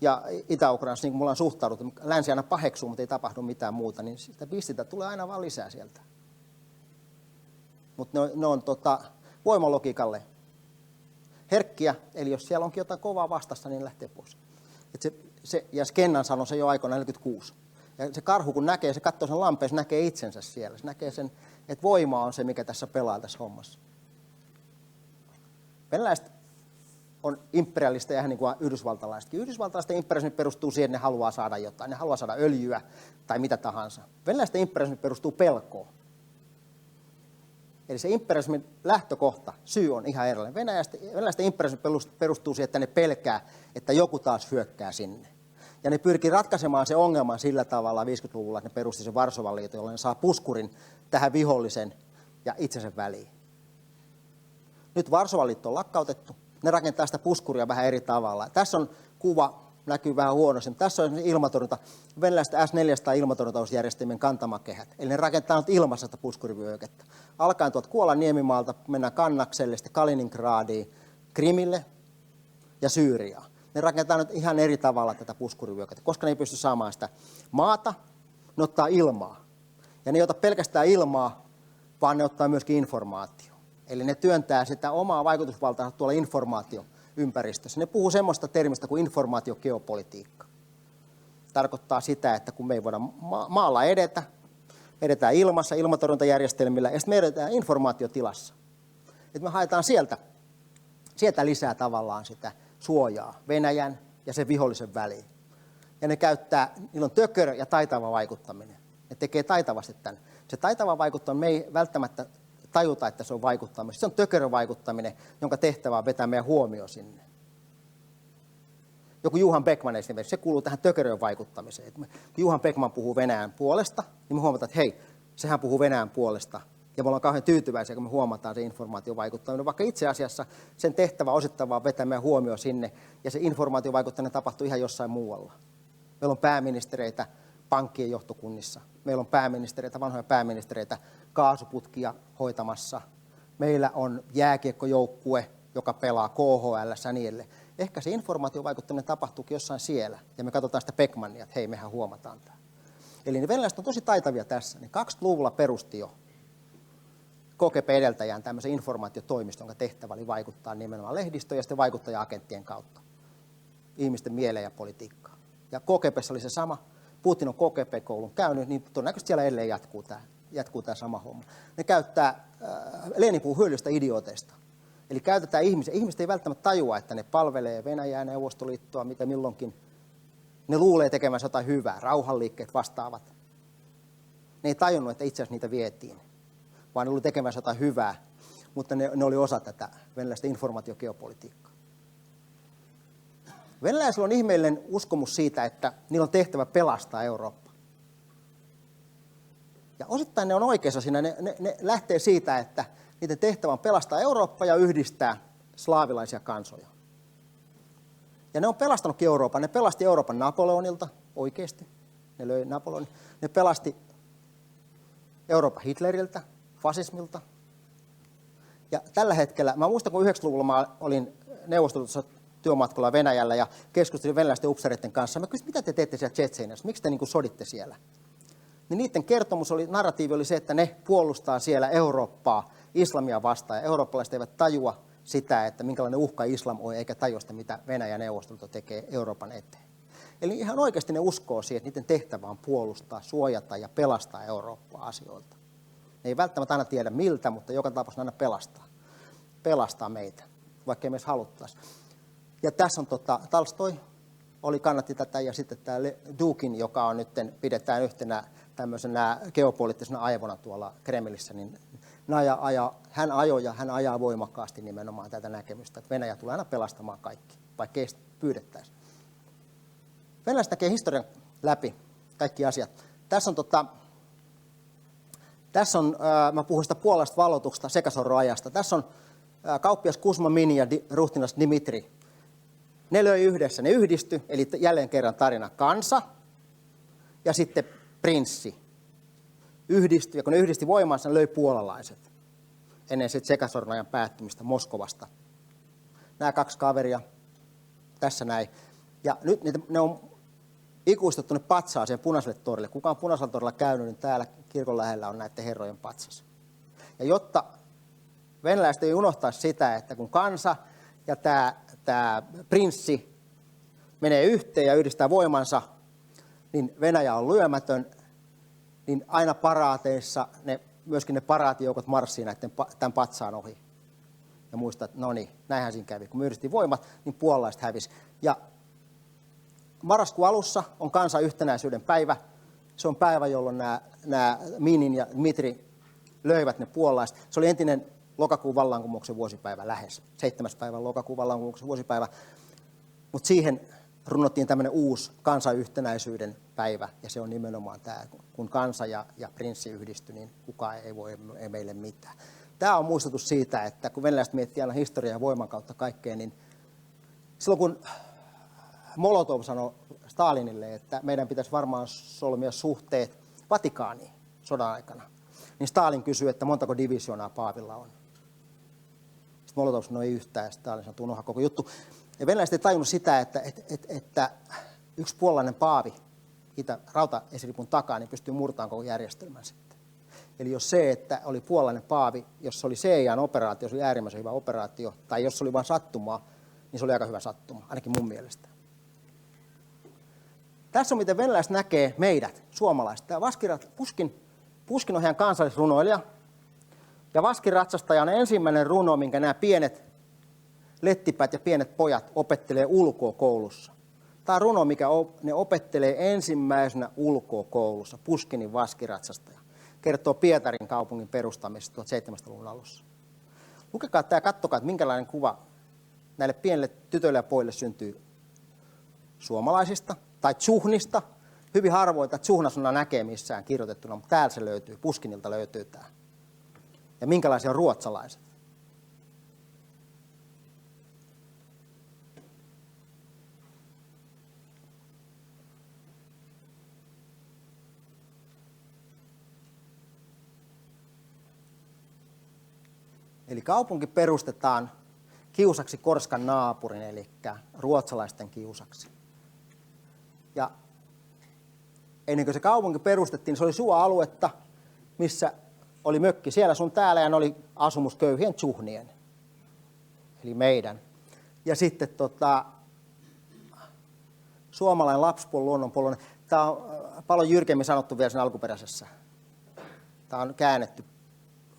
ja Itä-Ukrainassa, niin kuin me ollaan suhtauduttu, länsi aina paheksuu, mutta ei tapahdu mitään muuta, niin sitä pistintä tulee aina vaan lisää sieltä. Mutta ne on voimalogiikalle herkkiä, eli jos siellä onkin jotain kovaa vastassa, niin lähtee pois. Ja Kennan sanoi se jo aikoina 46. Ja se karhu kun näkee, se katsoo sen lampeen, se näkee itsensä siellä. Se näkee sen, että voima on se, mikä tässä pelaa tässä hommassa. Venäläiset on imperialisteja ihan niin kuin yhdysvaltalaisetkin. Yhdysvaltalaisten imperialismi perustuu siihen, että ne haluaa saada jotain. Ne haluaa saada öljyä tai mitä tahansa. Venäläisten imperialismi perustuu pelkoon. Eli se imperialismin lähtökohta, syy on ihan erilainen. Venäläisten imperialismi perustuu siihen, että ne pelkää, että joku taas hyökkää sinne. Ja ne pyrkii ratkaisemaan se ongelman sillä tavalla 50-luvulla, että ne perusti sen Varsovan liiton, jolloin ne saa puskurin tähän vihollisen ja itsensä väliin. Nyt Varsovan liitto on lakkautettu. Ne rakentaa sitä puskuria vähän eri tavalla. Tässä on kuva, näkyy vähän huonosti. Tässä on ilmatorjunta, venäläiset S-400 ilmatorjuntausjärjestelmien kantamakehät. Eli ne rakentaa nyt ilmassa sitä puskurivyöhykettä. Alkaen tuolta Kuolan niemimaalta mennään Kannakselle, sitten Kaliningradiin, Krimille ja Syyriaan. Ne rakentaa nyt ihan eri tavalla tätä puskurivyöhykettä, koska ne ei pysty saamaan sitä maata, ne ottaa ilmaa. Ja ne ei ota pelkästään ilmaa, vaan ne ottaa myöskin informaatio. Eli ne työntää sitä omaa vaikutusvaltaa tuolla informaatioympäristössä. Ne puhuu semmoista termistä kuin informaatiogeopolitiikka. Tarkoittaa sitä, että kun me ei voida maalla edetään ilmassa, ilmatorjuntajärjestelmillä, ja sitten me edetään informaatiotilassa. Että me haetaan sieltä lisää tavallaan sitä suojaa Venäjän ja sen vihollisen väliin. Ja niillä on tökörö ja taitava vaikuttaminen. Ne tekee taitavasti tämän. Se taitava vaikuttaminen, me ei välttämättä tajuta, että se on vaikuttamista. Se on tökörön vaikuttaminen, jonka tehtävä on vetää meidän huomio sinne. Joku Johan Beckman esimerkiksi, se kuuluu tähän tökörön vaikuttamiseen. Kun Johan Beckman puhuu Venäjän puolesta, niin me huomataan, että hei, sehän puhuu Venäjän puolesta. Ja me ollaan kauhean tyytyväisiä, kun me huomataan se informaatiovaikuttaminen, vaikka itse asiassa sen tehtävä osittain vaan vetää meidän huomio sinne, ja se informaatiovaikuttaminen tapahtuu ihan jossain muualla. Meillä on pääministereitä pankkien johtokunnissa. Meillä on pääministereitä, vanhoja pääministereitä, kaasuputkia hoitamassa. Meillä on jääkiekkojoukkue, joka pelaa KHL ja niin edelleen. Ehkä se informaatiovaikuttaminen tapahtuukin jossain siellä, ja me katsotaan sitä Beckmania, että hei, mehän huomataan tämä. Eli ne venäläiset on tosi taitavia tässä. Ne 20-luvulla perusti jo KGB edeltäjään tämmöisen informaatiotoimiston, jonka tehtävä oli vaikuttaa nimenomaan lehdistöön ja sitten vaikuttaja-agenttien kautta ihmisten mieleen ja politiikkaan. Ja KGB:ssä oli se sama. Putin on KGB-koulun käynyt, niin todennäköisesti siellä edelleen jatkuu tämä sama homma. Ne käyttää, Lenin puhuu hyödyllistä idiooteista. Eli käytetään ihmisiä. Ihmiset ei välttämättä tajua, että ne palvelee Venäjää, Neuvostoliittoa, mitä milloinkin. Ne luulee tekemänsä jotain hyvää, rauhanliikkeet vastaavat. Ne ei tajunnut, että itse asiassa niitä vietiin. vaan ne oli tekemässä jotain hyvää, mutta ne oli osa tätä venäläistä informaatiogeopolitiikkaa. Venäläisillä on ihmeellinen uskomus siitä, että niillä on tehtävä pelastaa Eurooppa. Ja osittain ne on oikeassa siinä. Ne lähtee siitä, että niiden tehtävä on pelastaa Eurooppa ja yhdistää slaavilaisia kansoja. Ja ne on pelastanutkin Euroopan. Ne pelasti Euroopan Napoleonilta oikeasti. Ne löi Napoleonin. Ne pelasti Euroopan Hitleriltä, fasismilta. Ja tällä hetkellä, mä muistan kun 90-luvulla mä olin Neuvostoliitossa työmatkalla Venäjällä ja keskustelin venäläisten upseereiden kanssa. Mä kysyin, mitä te teette siellä Tšetšeniassa, miksi te niin kuin soditte siellä? Niin niiden kertomus narratiivi oli se, että ne puolustaa siellä Eurooppaa islamia vastaan. Ja eurooppalaiset eivät tajua sitä, että minkälainen uhka islam on, eikä tajua sitä, mitä Venäjä ja Neuvostoliitto tekee Euroopan eteen. Eli ihan oikeasti ne uskoo siihen, että niiden tehtävä on puolustaa, suojata ja pelastaa Eurooppaa asioilta. Ne ei välttämättä aina tiedä miltä, mutta joka tapauksessa aina pelastaa meitä, vaikka ei me edes haluttaisi. Ja tässä on Tolstoi kannatti tätä, ja sitten tämä Dukin, joka on nyt pidetään yhtenä tämmöisenä geopoliittisena aivona tuolla Kremlissä, niin hän ajaa voimakkaasti nimenomaan tätä näkemystä, että Venäjä tulee aina pelastamaan kaikki, vaikka ei pyydettäisi. Venäläiset näkee historian läpi kaikki asiat. Tässä on mä puhun sitä puolesta valloituksesta sekasorroajasta. Tässä on kauppias Kusma Mini ja ruhtinas Dmitri. Ne löi yhdessä, ne yhdistyi, eli jälleen kerran tarina kansa ja sitten prinssi yhdistyi. Ja kun ne yhdisti voimansa, ne löi puolalaiset ennen sitten sekasorron päättymistä Moskovasta. Nämä kaksi kaveria tässä näin. Ja nyt ne on ikuistettu ne patsaaseen Punaiselle torille. Kuka on Punaisella torilla käynyt, niin täällä kirkon lähellä on näiden herrojen patsas. Ja jotta venäläiset ei unohtaisi sitä, että kun kansa ja tämä prinssi menee yhteen ja yhdistää voimansa, niin Venäjä on lyömätön, niin aina paraateissa myöskin ne paraatijoukot marssii tämän patsaan ohi. Ja muistaa, että no niin, näinhän siinä kävi. Kun me yhdistiin voimat, niin puolalaiset hävisi. Ja marraskuun alussa on kansan yhtenäisyyden päivä. Se on päivä, jolloin nämä Minin ja Dmitri löivät ne puolalaiset. Se oli entinen lokakuun vallankumouksen vuosipäivä lähes. 7. päivä lokakuun vallankumouksen vuosipäivä. Mutta siihen runnottiin tämmöinen uusi kansanyhtenäisyyden päivä. Ja se on nimenomaan tämä, kun kansa ja prinssi yhdistyi, niin kukaan ei meille mitään. Tämä on muistutus siitä, että kun venäläiset miettii aina historiaa ja voiman kautta kaikkea, niin silloin kun Molotov sanoi Stalinille, että meidän pitäisi varmaan solmia suhteet Vatikaaniin sodan aikana, niin Stalin kysyi, että montako divisioonaa Paavilla on. Sitten Molotov sanoi ei yhtään, ja Stalin sanoi, unohda koko juttu. Ja venäläiset ei tajunnut sitä, että yksi puolalainen paavi rautaesiripun takaa, niin pystyy murtamaan koko järjestelmän sitten. Eli jos se, että oli puolalainen paavi, jos se oli CIA:n operaatio, se oli äärimmäisen hyvä operaatio, tai jos se oli vain sattumaa, niin se oli aika hyvä sattuma, ainakin mun mielestä. Tässä on miten venäläiset näkee meidät, suomalaiset. Tämä Puskin on heidän kansallisrunoilija. Ja Vaskiratsastaja on ensimmäinen runo, minkä nämä pienet lettipäät ja pienet pojat opettelee ulkokoulussa. Tämä on runo, mikä ne opettelee ensimmäisenä ulkokoulussa, Puskinin Vaskiratsastaja. Kertoo Pietarin kaupungin perustamisesta 1700-luvun alussa. Lukekaa tämä ja katsokaa, että minkälainen kuva näille pienille tytöille ja pojille syntyy suomalaisista tai tsuhnista. Hyvin harvoin tsuhnasana näkee missään kirjoitettuna, mutta täällä se löytyy, Puskinilta löytyy tämä. Ja minkälaisia on ruotsalaiset. Eli kaupunki perustetaan kiusaksi Korskan naapurin, eli ruotsalaisten kiusaksi. Ja ennen kuin se kaupunki perustettiin, se oli suoaluetta, missä oli mökki siellä sun täällä ja ne oli asumus köyhien tsuhnien, eli meidän. Ja sitten suomalainen lapsipuoli, luonnonpuolueen, tämä on paljon jyrkemmin sanottu vielä sen alkuperäisessä. Tämä on käännetty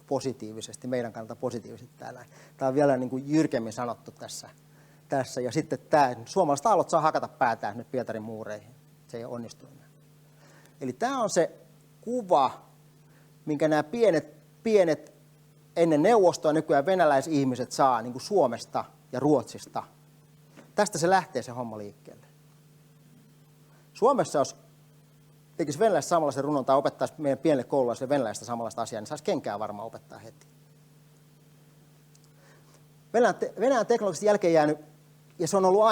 positiivisesti, meidän kannalta positiivisesti täällä. Tämä on vielä niin kuin jyrkemmin sanottu tässä. Ja sitten tämä, suomalaiset aallot saa hakata päätään nyt Pietarin muureihin. Se ei onnistu enää. Eli tämä on se kuva, minkä nämä pienet ennen Neuvostoa nykyään venäläisihmiset saa niin kuin Suomesta ja Ruotsista. Tästä se lähtee se homma liikkeelle. Suomessa, jos tekisi venäläistä samanlaisen runon tai opettaisi meidän pienelle koululaisille venäläistä samanlaista asiaa, niin saisi kenkää varmaan opettaa heti. Venäjän teknologisesti jälkeen jäänyt, ja se on ollut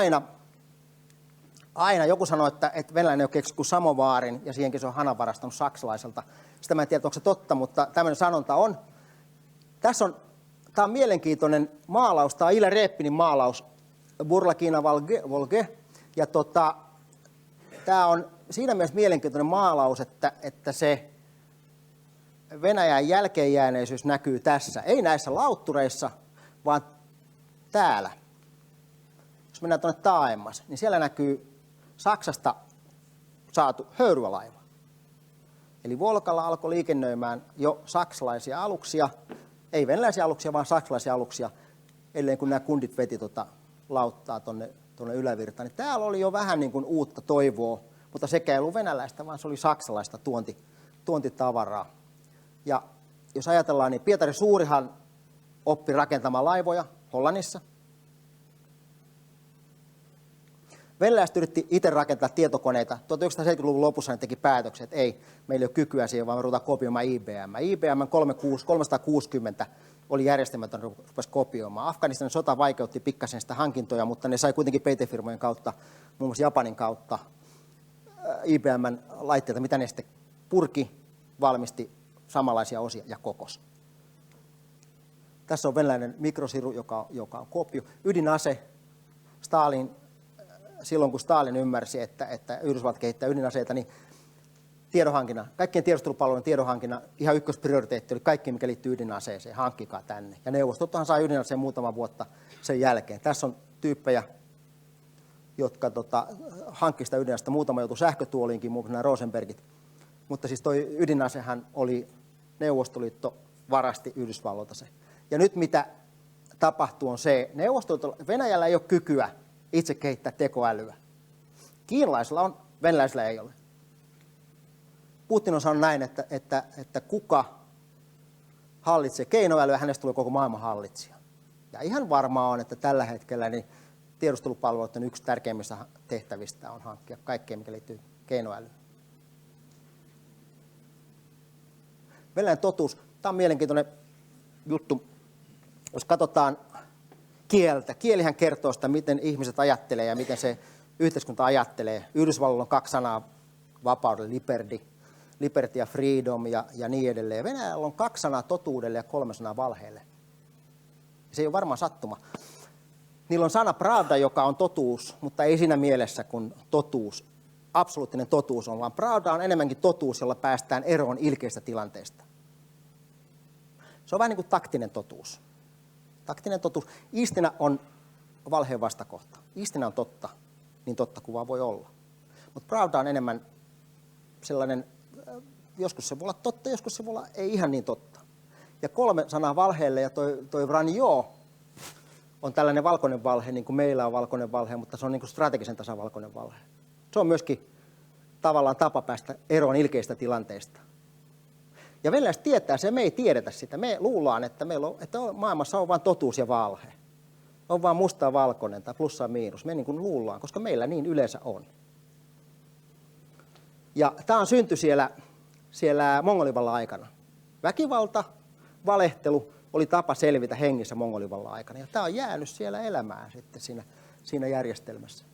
aina joku sanoo, että venäläinen on keksinyt kuin samovaarin, ja siihenkin se on hanan varastanut saksalaiselta. Sitä mä en tiedä, onko se totta, mutta tämmöinen sanonta on. Tämä on mielenkiintoinen maalaus, tämä on Ilja Repinin maalaus, Burlakina Volge, ja tämä on siinä mielessä mielenkiintoinen maalaus, että se Venäjän jälkeenjääneisyys näkyy tässä. Ei näissä lauttureissa, vaan täällä. Jos mennään tuonne taaemmas, niin siellä näkyy Saksasta saatu höyryalaiva. Eli Volgalla alkoi liikennöimään jo saksalaisia aluksia, ei venäläisiä aluksia, vaan saksalaisia aluksia, ellei kun nämä kundit veti lauttaa tuonne ylävirtaan. Niin täällä oli jo vähän niin kuin uutta toivoa, mutta sekä ei ollut venäläistä, vaan se oli saksalaista tuontitavaraa. Ja jos ajatellaan, niin Pietari Suurihan oppi rakentamaan laivoja Hollannissa. Venäläiset yritti itse rakentaa tietokoneita. 1970-luvun lopussa ne teki päätöksen, että ei, meillä ei ole kykyä siihen, vaan me ruvetaan kopioimaan IBM. IBM 360 oli järjestelmätön, rupesi kopioimaan. Afganistanin sota vaikeutti pikkasen sitä hankintoja, mutta ne sai kuitenkin peitefirmojen kautta, muun muassa Japanin kautta, IBM:n laitteita, mitä ne sitten purki, valmisti samanlaisia osia ja kokos. Tässä on venäläinen mikrosiru, joka on kopio. Ydinase, silloin kun Stalin ymmärsi, että Yhdysvallat kehittää ydinaseita, niin tiedonhankinnan, kaikkien tiedustelupalvelujen tiedonhankinnan ihan ykkösprioriteetti oli kaikki, mikä liittyy ydinaseeseen, hankkikaa tänne. Ja Neuvostothan sai ydinaseen muutama vuotta sen jälkeen. Tässä on tyyppejä, jotka hankki sitä ydinasetta. Muutama joutui sähkötuoliinkin, muun muassa nämä Rosenbergit. Mutta siis toi ydinasehan oli, Neuvostoliitto varasti Yhdysvalloilta se. Ja nyt mitä tapahtuu on se, Venäjällä ei ole kykyä itse kehittää tekoälyä. Kiinalaisilla on, venäläisillä ei ole. Putin on sanonut näin, että kuka hallitsee keinoälyä, hänestä tulee koko maailman hallitsija. Ja ihan varmaa on, että tällä hetkellä niin tiedustelupalveluiden yksi tärkeimmistä tehtävistä on hankkia kaikkea, mikä liittyy keinoälyyn. Venäjän totuus. Tämä on mielenkiintoinen juttu. Jos katsotaan kieltä. Kielihän kertoo sitä, miten ihmiset ajattelee ja miten se yhteiskunta ajattelee. Yhdysvalloilla on 2 sanaa vapaudelle, liberty ja freedom ja niin edelleen. Venäjällä on 2 sanaa totuudelle ja 3 sanaa valheelle. Se ei ole varmaan sattuma. Niillä on sana pravda, joka on totuus, mutta ei siinä mielessä kuin totuus. Absoluuttinen totuus on, vaan pravda on enemmänkin totuus, jolla päästään eroon ilkeistä tilanteesta. Se on vähän niin kuin taktinen totuus. Taktinen totuus. Istina on valheen vastakohta. Istina on totta, niin totta kuin vaan voi olla. Mutta pravda on enemmän sellainen, joskus se voi olla totta, joskus se voi olla ei ihan niin totta. Ja 3 sanaa valheelle, ja toi vranjo on tällainen valkoinen valhe, niin kuin meillä on valkoinen valhe, mutta se on niin kuin strategisen tasavalkoinen valhe. Se on myöskin tavallaan tapa päästä eroon ilkeistä tilanteista. Ja venäläiset tietää se, me ei tiedetä sitä. Me luullaan, että maailmassa on vain totuus ja valhe. On vain musta ja valkoinen tai plussa ja miinus. Me niin kuin luullaan, koska meillä niin yleensä on. Ja tämä on synty siellä mongolivallan aikana. Väkivalta, valehtelu oli tapa selvitä hengissä mongolivallan aikana. Ja tämä on jäänyt siellä elämään sitten siinä järjestelmässä.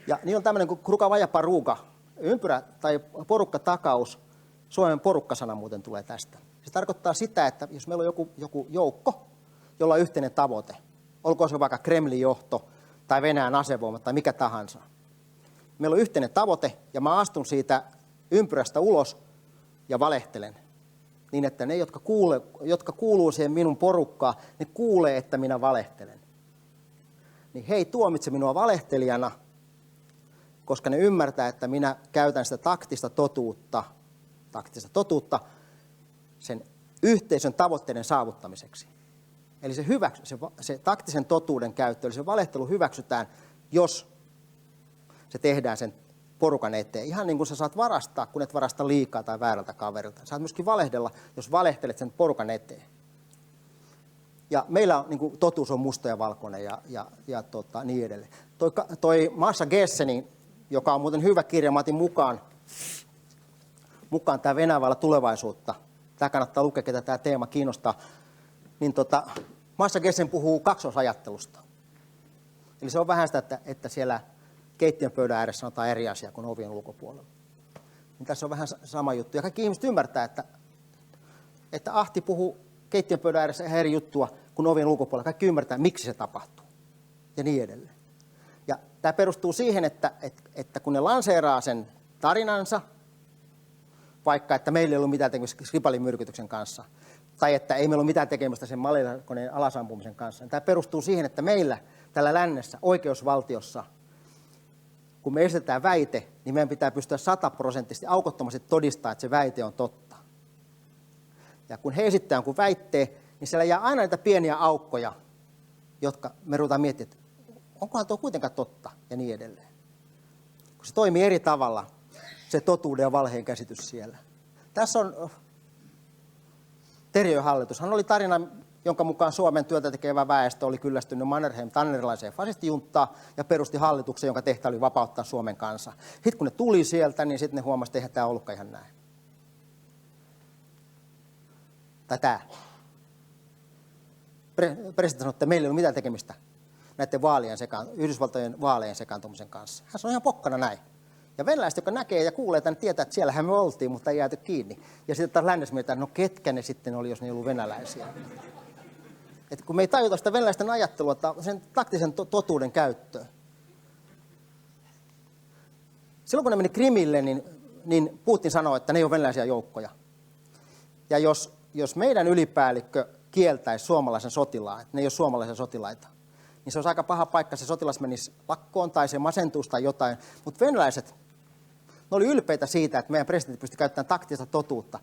Ja niin on tämmöinen kuin krukavaja paruka, ympyrä tai porukkatakaus. Suomen porukkasana muuten tulee tästä. Se tarkoittaa sitä, että jos meillä on joku joukko, jolla on yhteinen tavoite, olkoon se vaikka Kremlin johto tai Venäjän asevoimat tai mikä tahansa. Meillä on yhteinen tavoite ja mä astun siitä ympyrästä ulos ja valehtelen. Niin, että ne, jotka kuuluu siihen minun porukkaan, ne kuulee, että minä valehtelen. Niin he ei tuomitse minua valehtelijana, koska ne ymmärtää, että minä käytän sitä taktista totuutta sen yhteisön tavoitteiden saavuttamiseksi. Eli se taktisen totuuden käyttö, eli se valehtelu hyväksytään, jos se tehdään sen porukan eteen. Ihan niin kuin sä saat varastaa, kun et varasta liikaa tai väärältä kaverilta. Saat myöskin valehdella, jos valehtelet sen porukan eteen. Ja meillä on, niin kuin, totuus on musta ja valkoinen ja niin edelleen. Toi Masha Gessenin, joka on muuten hyvä kirja, mä otin mukaan tämä Venäjällä tulevaisuutta. Tämä kannattaa lukea, ketä tämä teema kiinnostaa. Niin Masha Gessen puhuu kaksoisajattelusta. Eli se on vähän sitä, että siellä keittiön pöydän ääressä sanotaan eri asia kuin ovien ulkopuolella. Niin tässä on vähän sama juttu. Ja kaikki ihmiset ymmärtää, että Ahti puhuu keittiön pöydän ääressä ihan eri juttua kuin ovien ulkopuolella. Kaikki ymmärtää, miksi se tapahtuu. Ja niin edelleen. Ja tämä perustuu siihen, että kun ne lanseeraa sen tarinansa, vaikka että meillä ei ollut mitään tekemistä Skripalin myrkytyksen kanssa, tai että ei meillä ole mitään tekemistä sen Malilakoneen alasampumisen kanssa, niin tämä perustuu siihen, että meillä tällä lännessä, oikeusvaltiossa, kun me esitetään väite, niin meidän pitää pystyä 100% aukottomasti todistamaan, että se väite on totta. Ja kun he esittää jonkun väitteen, niin siellä jää aina niitä pieniä aukkoja, jotka me ruvetaan miettimään, että onkohan tuo kuitenkaan totta, ja niin edelleen. Kun se toimii eri tavalla, se totuuden ja valheen käsitys siellä. Tässä on Teriön hallitus. Hän oli tarina, jonka mukaan Suomen työtä tekevä väestö oli kyllästynyt Mannerheim-Tannerilaiseen fasistijunttaan ja perusti hallituksen, jonka tehtävä oli vapauttaa Suomen kansa. Sitten kun ne tuli sieltä, niin sitten ne huomasi, että eihän tämä ollutkaan ihan näin. Tai tämä. Presidentti sanoi, että meillä ei ole mitään tekemistä näiden Yhdysvaltojen vaalien sekaantumisen kanssa. Hän sanoi ihan pokkana näin. Ja venäläiset, jotka näkee ja kuulee tämän, tietää, että siellähän me oltiin, mutta ei jääty kiinni. Ja sitten taas lännessä mietitään, no ketkä ne sitten oli, jos ne ei ollut venäläisiä. Et kun me ei tajuta sitä venäläisten ajattelua, sen taktisen totuuden käyttöön. Silloin kun ne meni Krimille, niin Putin sanoi, että ne ei ole venäläisiä joukkoja. Ja jos meidän ylipäällikkö kieltäisi suomalaisen sotilaan, että ne ei ole suomalaisia sotilaita, niin se olisi aika paha paikka, se sotilas menisi lakkoon tai se masentuisi tai jotain. Mutta venäläiset, ne oli ylpeitä siitä, että meidän presidentti pystyi käyttämään taktista totuutta.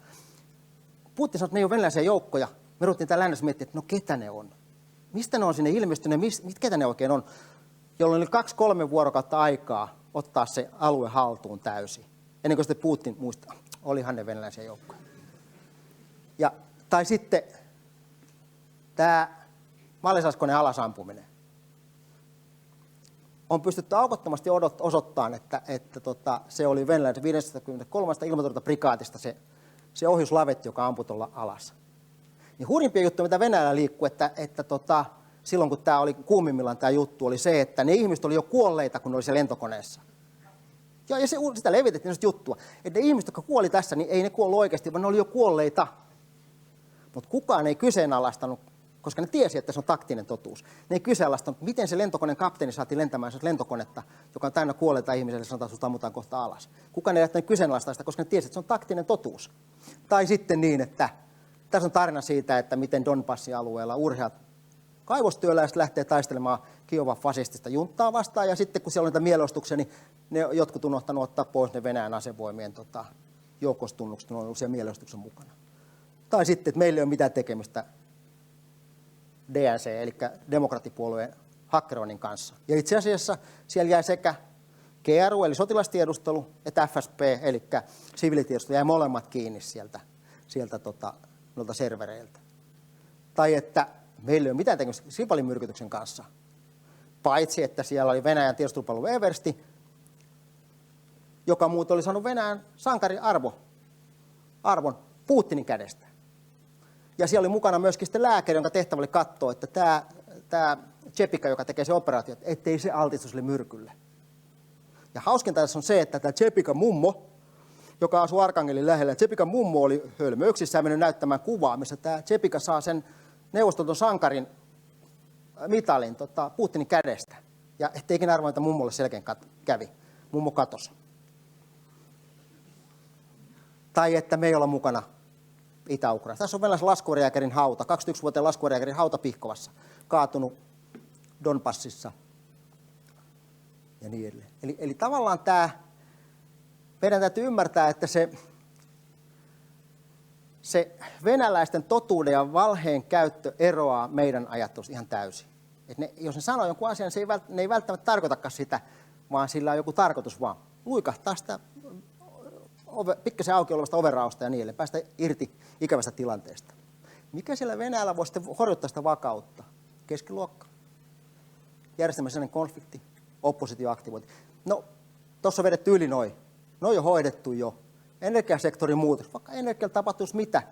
Putin sanoi, että ne ei ole venäläisiä joukkoja. Me ruvettiin täällä lännessä miettiä, että no ketä ne on? Mistä ne on sinne ilmestyneet? Ketä ne oikein on? Jolloin oli 2-3 vuorokautta aikaa ottaa se alue haltuun täysin. Ennen kuin sitten Putin muistaa, olihan ne venäläisiä joukkoja. Tai sitten tämä Malisaskonen alasampuminen. On pystytty aukottomasti osoittamaan, että se oli venäläinen 53. ilmatorjuntaprikaatista se ohjuslavetti, joka ampui tuolla alas. Niin hurjimpia juttuja, mitä Venäjällä liikkuu, että silloin kun tämä oli kuumimmillaan tämä juttu, oli se, että ne ihmiset oli jo kuolleita, kun ne oli siellä lentokoneessa. Ja sitä levitettiin sitä juttua. Että ne ihmiset, jotka kuoli tässä, niin ei ne kuollut oikeasti, vaan ne oli jo kuolleita. Mutta kukaan ei kyseenalaistanut, koska ne tiesi, että se on taktinen totuus. Ne ei kyseenalaistanut, miten se lentokoneen kapteeni saatiin lentämään lentokonetta, joka on täynnä kuolleita ihmisiä, ja sanotaan, että sinut ammutaan kohta alas. Kukaan ei lähtenyt kyseenalaistaa sitä, koska ne tiesi, että se on taktinen totuus. Tai sitten niin, että tässä on tarina siitä, että miten Donbassin alueella urheat kaivostyöläiset lähtee taistelemaan Kiovan fasistista junttaa vastaan, ja sitten kun siellä on niitä mielostuksia, niin ne jotkut unohtanut ottaa pois ne Venäjän asevoimien joukkostunnukset, ne on ollut siellä mielostuksen mukana. Tai sitten, että meillä ei ole mitään tekemistä DNC, eli demokraattipuolueen hakkeroinnin kanssa. Ja itse asiassa siellä jäi sekä GRU, eli sotilastiedustelu, että FSP, eli siviilitiedustelu, jäi molemmat kiinni sieltä noilta servereiltä. Tai että meillä ei ole mitään tekemistä Skripalin myrkytyksen kanssa, paitsi että siellä oli Venäjän tiedustelupalvelu Eversti, joka muuten oli saanut Venäjän sankariarvon Putinin kädestä. Ja siellä oli mukana myöskin sitten lääkäri, jonka tehtävä oli katsoa, että tämä Tšepika, joka tekee se operaatio, ettei se altistu sille myrkylle. Ja hauskinta tässä on se, että tämä Tšepikan mummo, joka asui Arkangelin lähellä, Tšepikan mummo oli hölmöyksissään mennyt näyttämään kuvaa, missä tämä Tšepika saa sen neuvostoliiton sankarin mitalin Putinin kädestä. Ja ettei ikinä arvoin, että mummolle selkeän kävi. Mummo katosi. Tai että me ei olla mukana Itä-Ukrainassa. Tässä on venäläisen laskuvarjääkärin hauta, 21-vuotiaan laskuvarjääkärin hauta Pihkovassa, kaatunut Donbassissa ja niin edelleen. Eli tavallaan meidän täytyy ymmärtää, että se venäläisten totuuden ja valheen käyttö eroaa meidän ajattelusta ihan täysin. Jos ne sanoo jonkun asian, niin ne ei välttämättä tarkoitakaan sitä, vaan sillä on joku tarkoitus vaan luikahtaa sitä pikkasen auki olevasta overausta ja niin edelleen, päästä irti ikävästä tilanteesta. Mikä siellä Venäjällä voi sitten horjuttaa sitä vakautta? Keskiluokka, järjestelmällinen konflikti, oppositioaktivointi. No, tuossa on vedetty yli noin. Noi on hoidettu jo. Energiasektorin muutos, vaikka energialla tapahtuisi mitä,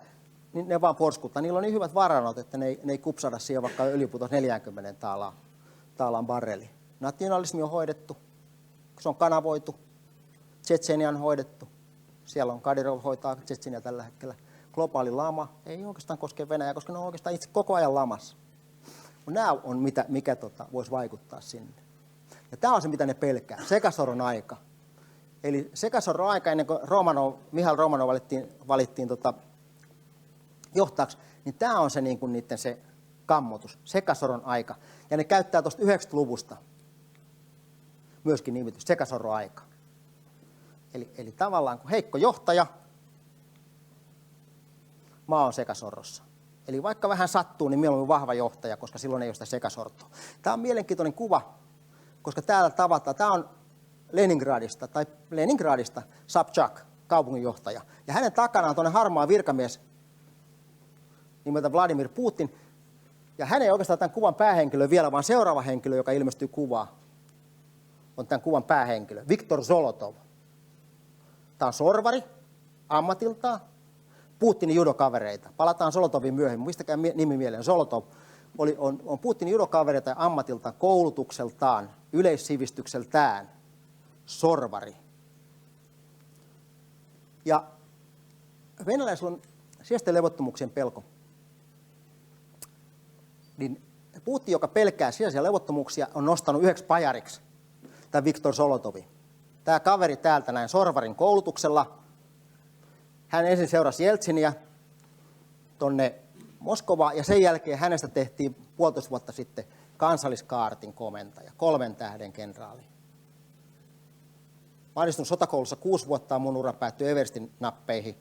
niin ne vaan porskuttaa. Niillä on niin hyvät varannot, että ne ei kupsada siihen, vaikka öljy putosi 40 taalaan barreli. Nationalismi on hoidettu, se on kanavoitu, Tšetšenia on hoidettu. Siellä on Kadyrov hoitaa Tšetšenia tällä hetkellä. Globaali lama ei oikeastaan koske Venäjää, koska ne on oikeastaan itse koko ajan lamassa. Nämä on mikä voisi vaikuttaa sinne. Ja tämä on se, mitä ne pelkää. Sekasoron aika. Eli sekasoron aika, ennen kuin Mihail Romanov valittiin johtajaksi, niin tämä on se, niin kuin niiden se kammotus, sekasoron aika. Ja ne käyttää tuosta 90-luvusta myöskin nimitys, sekasoron aika. Eli tavallaan kun heikko johtaja, maa on sekasorrossa. Eli vaikka vähän sattuu, niin mieluummin vahva johtaja, koska silloin ei ole sitä sekasortoa. Tämä on mielenkiintoinen kuva, koska täällä tavataan, tämä on Leningradista Sobchak, kaupunginjohtaja. Ja hänen takanaan on tuonne harmaa virkamies nimeltä Vladimir Putin. Ja hän ei oikeastaan tämän kuvan päähenkilö vielä, vaan seuraava henkilö, joka ilmestyy kuvaan, on tämän kuvan päähenkilö, Viktor Zolotov. Tämä on sorvari ammatiltaan, Putinin judokavereita. Palataan Zolotoviin myöhemmin, muistakaa nimi mieleen. Zolotov on Putinin judokavereita ammatiltaan, koulutukseltaan, yleissivistykseltään, sorvari. Ja venäläisillä on sijaisten levottomuuksien pelko. Niin Putin, joka pelkää sijaisia levottomuuksia, on nostanut yhdeksi pajariksi tämän Viktor Zolotovin. Tämä kaveri täältä näin sorvarin koulutuksella. Hän ensin seurasi Jeltsiniä tuonne Moskovaan ja sen jälkeen hänestä tehtiin 1,5 vuotta sitten kansalliskaartin komentaja, 3 tähden kenraali. Mä olen istunut sotakoulussa 6 vuotta, mun ura päättyi Everestin nappeihin.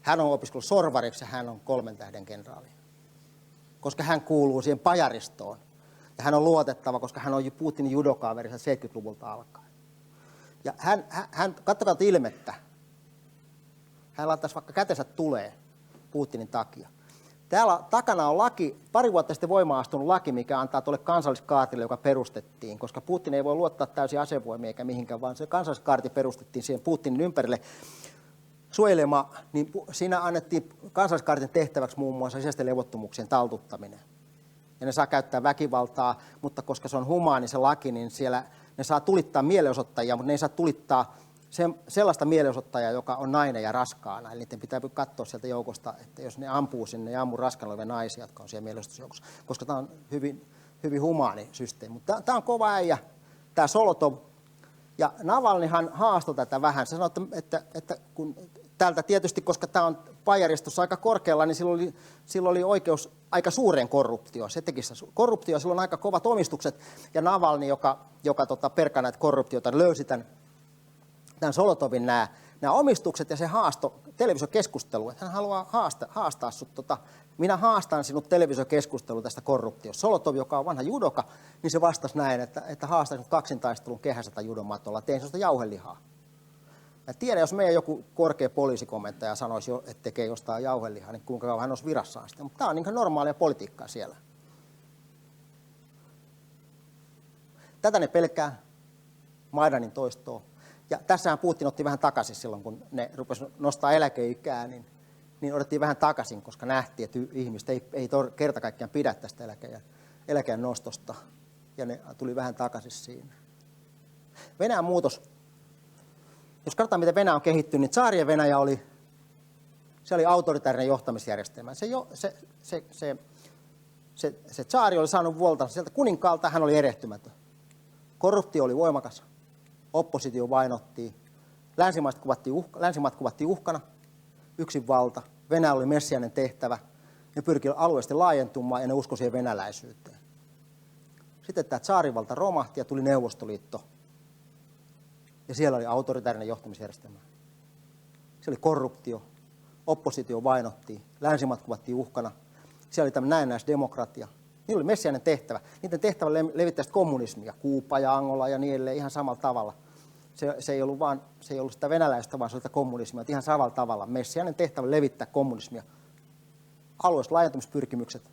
Hän on opiskellut sorvariksi ja hän on 3 tähden kenraali. Koska hän kuuluu siihen pajaristoon. Ja hän on luotettava, koska hän on Putinin judokaveri 70-luvulta alkaen. Ja hän katsokaa ilmettä. Hän laittaisi vaikka kätensä tulee Putinin takia. Täällä takana on laki, 2 vuotta sitten voimaan astunut laki, mikä antaa tuolle kansalliskaartille, joka perustettiin, koska Putin ei voi luottaa täysin asevoimia eikä mihinkään, vaan se kansalliskaarti perustettiin siihen Putinin ympärille suojelemaan, niin siinä annettiin kansalliskaartin tehtäväksi muun muassa sisäisten levottomuuksien taltuttaminen. Ja ne saa käyttää väkivaltaa, mutta koska se on humaani se laki, niin siellä ne saa tulittaa mielenosoittajia, mutta ne ei saa tulittaa sellaista mielenosoittajaa, joka on nainen ja raskaana. Eli niiden pitää katsoa sieltä joukosta, että jos ne ampuu sinne, ne ammuu raskaana olevia naisia, jotka on siellä mielenosoitusjoukossa. Koska tämä on hyvin humaani systeemi. Mutta tämä on kova äijä, tämä Zolotov. Ja Navalnyhan haastoi tätä vähän. Se sanoi, että kun täältä tietysti, koska tämä on pajaristossa aika korkealla, niin silloin oli oikeus aika suureen korruptioon. Se teki sitä korruptioon, silloin on aika kovat omistukset. Ja Navalny, joka perkaa näitä korruptioita, löysi tämän Zolotovin nämä omistukset ja se haasto televisiokeskustelua. Hän haluaa haastaa sut, minä haastan sinut televisiokeskustelua tästä korruptiosta. Zolotov, joka on vanha judoka, niin se vastasi näin, että haastan sinut kaksintaistelun kehässä tai judomatolla, tein sellaista jauhelihaa. Mä tiedän, jos meidän joku korkea poliisikomentaja sanoisi, että tekee jostain jauhelihaa, niin kuinka kauan hän olisi virassaan sitä. Mutta tämä on niin normaalia politiikkaa siellä. Tätä ne pelkää Maidanin toistoa. Ja tässähän Putin otti vähän takaisin silloin, kun ne rupesivat nostaa eläkeikää, niin otettiin vähän takaisin, koska nähtiin, että ihmiset ei kerta kaikkiaan pidä tästä eläkeen nostosta. Ja ne tuli vähän takaisin siinä. Venäjän muutos. Jos katsotaan, miten Venäjä on kehittynyt, niin tsaarien Venäjä se oli autoritaarinen johtamisjärjestelmä. Se tsaari oli saanut vuolta sieltä kuninkaalta, hän oli erehtymätön. Korruptio oli voimakas. Oppositio vainottiin, länsimaat kuvattiin uhkana, yksin valta, Venäjä oli messiainen tehtävä, ne pyrkii alueellisesti laajentumaan ja ne uskoi siihen venäläisyyteen. Sitten tämä tsaarivalta romahti ja tuli Neuvostoliitto ja siellä oli autoritaarinen johtamisjärjestelmä. Se oli korruptio, oppositio vainottiin, länsimaat kuvattiin uhkana, siellä oli tämmöinen näennäisdemokratia Niillä oli messiainen tehtävä. Niiden tehtävä levittää sitä kommunismia, Kuuba ja Angola ja niin edelleen ihan samalla tavalla. Se ei ollut sitä venäläistä, vaan se oli sitä kommunismia. Ihan samalla tavalla messiainen tehtävä levittää kommunismia. Alueelliset laajentumispyrkimykset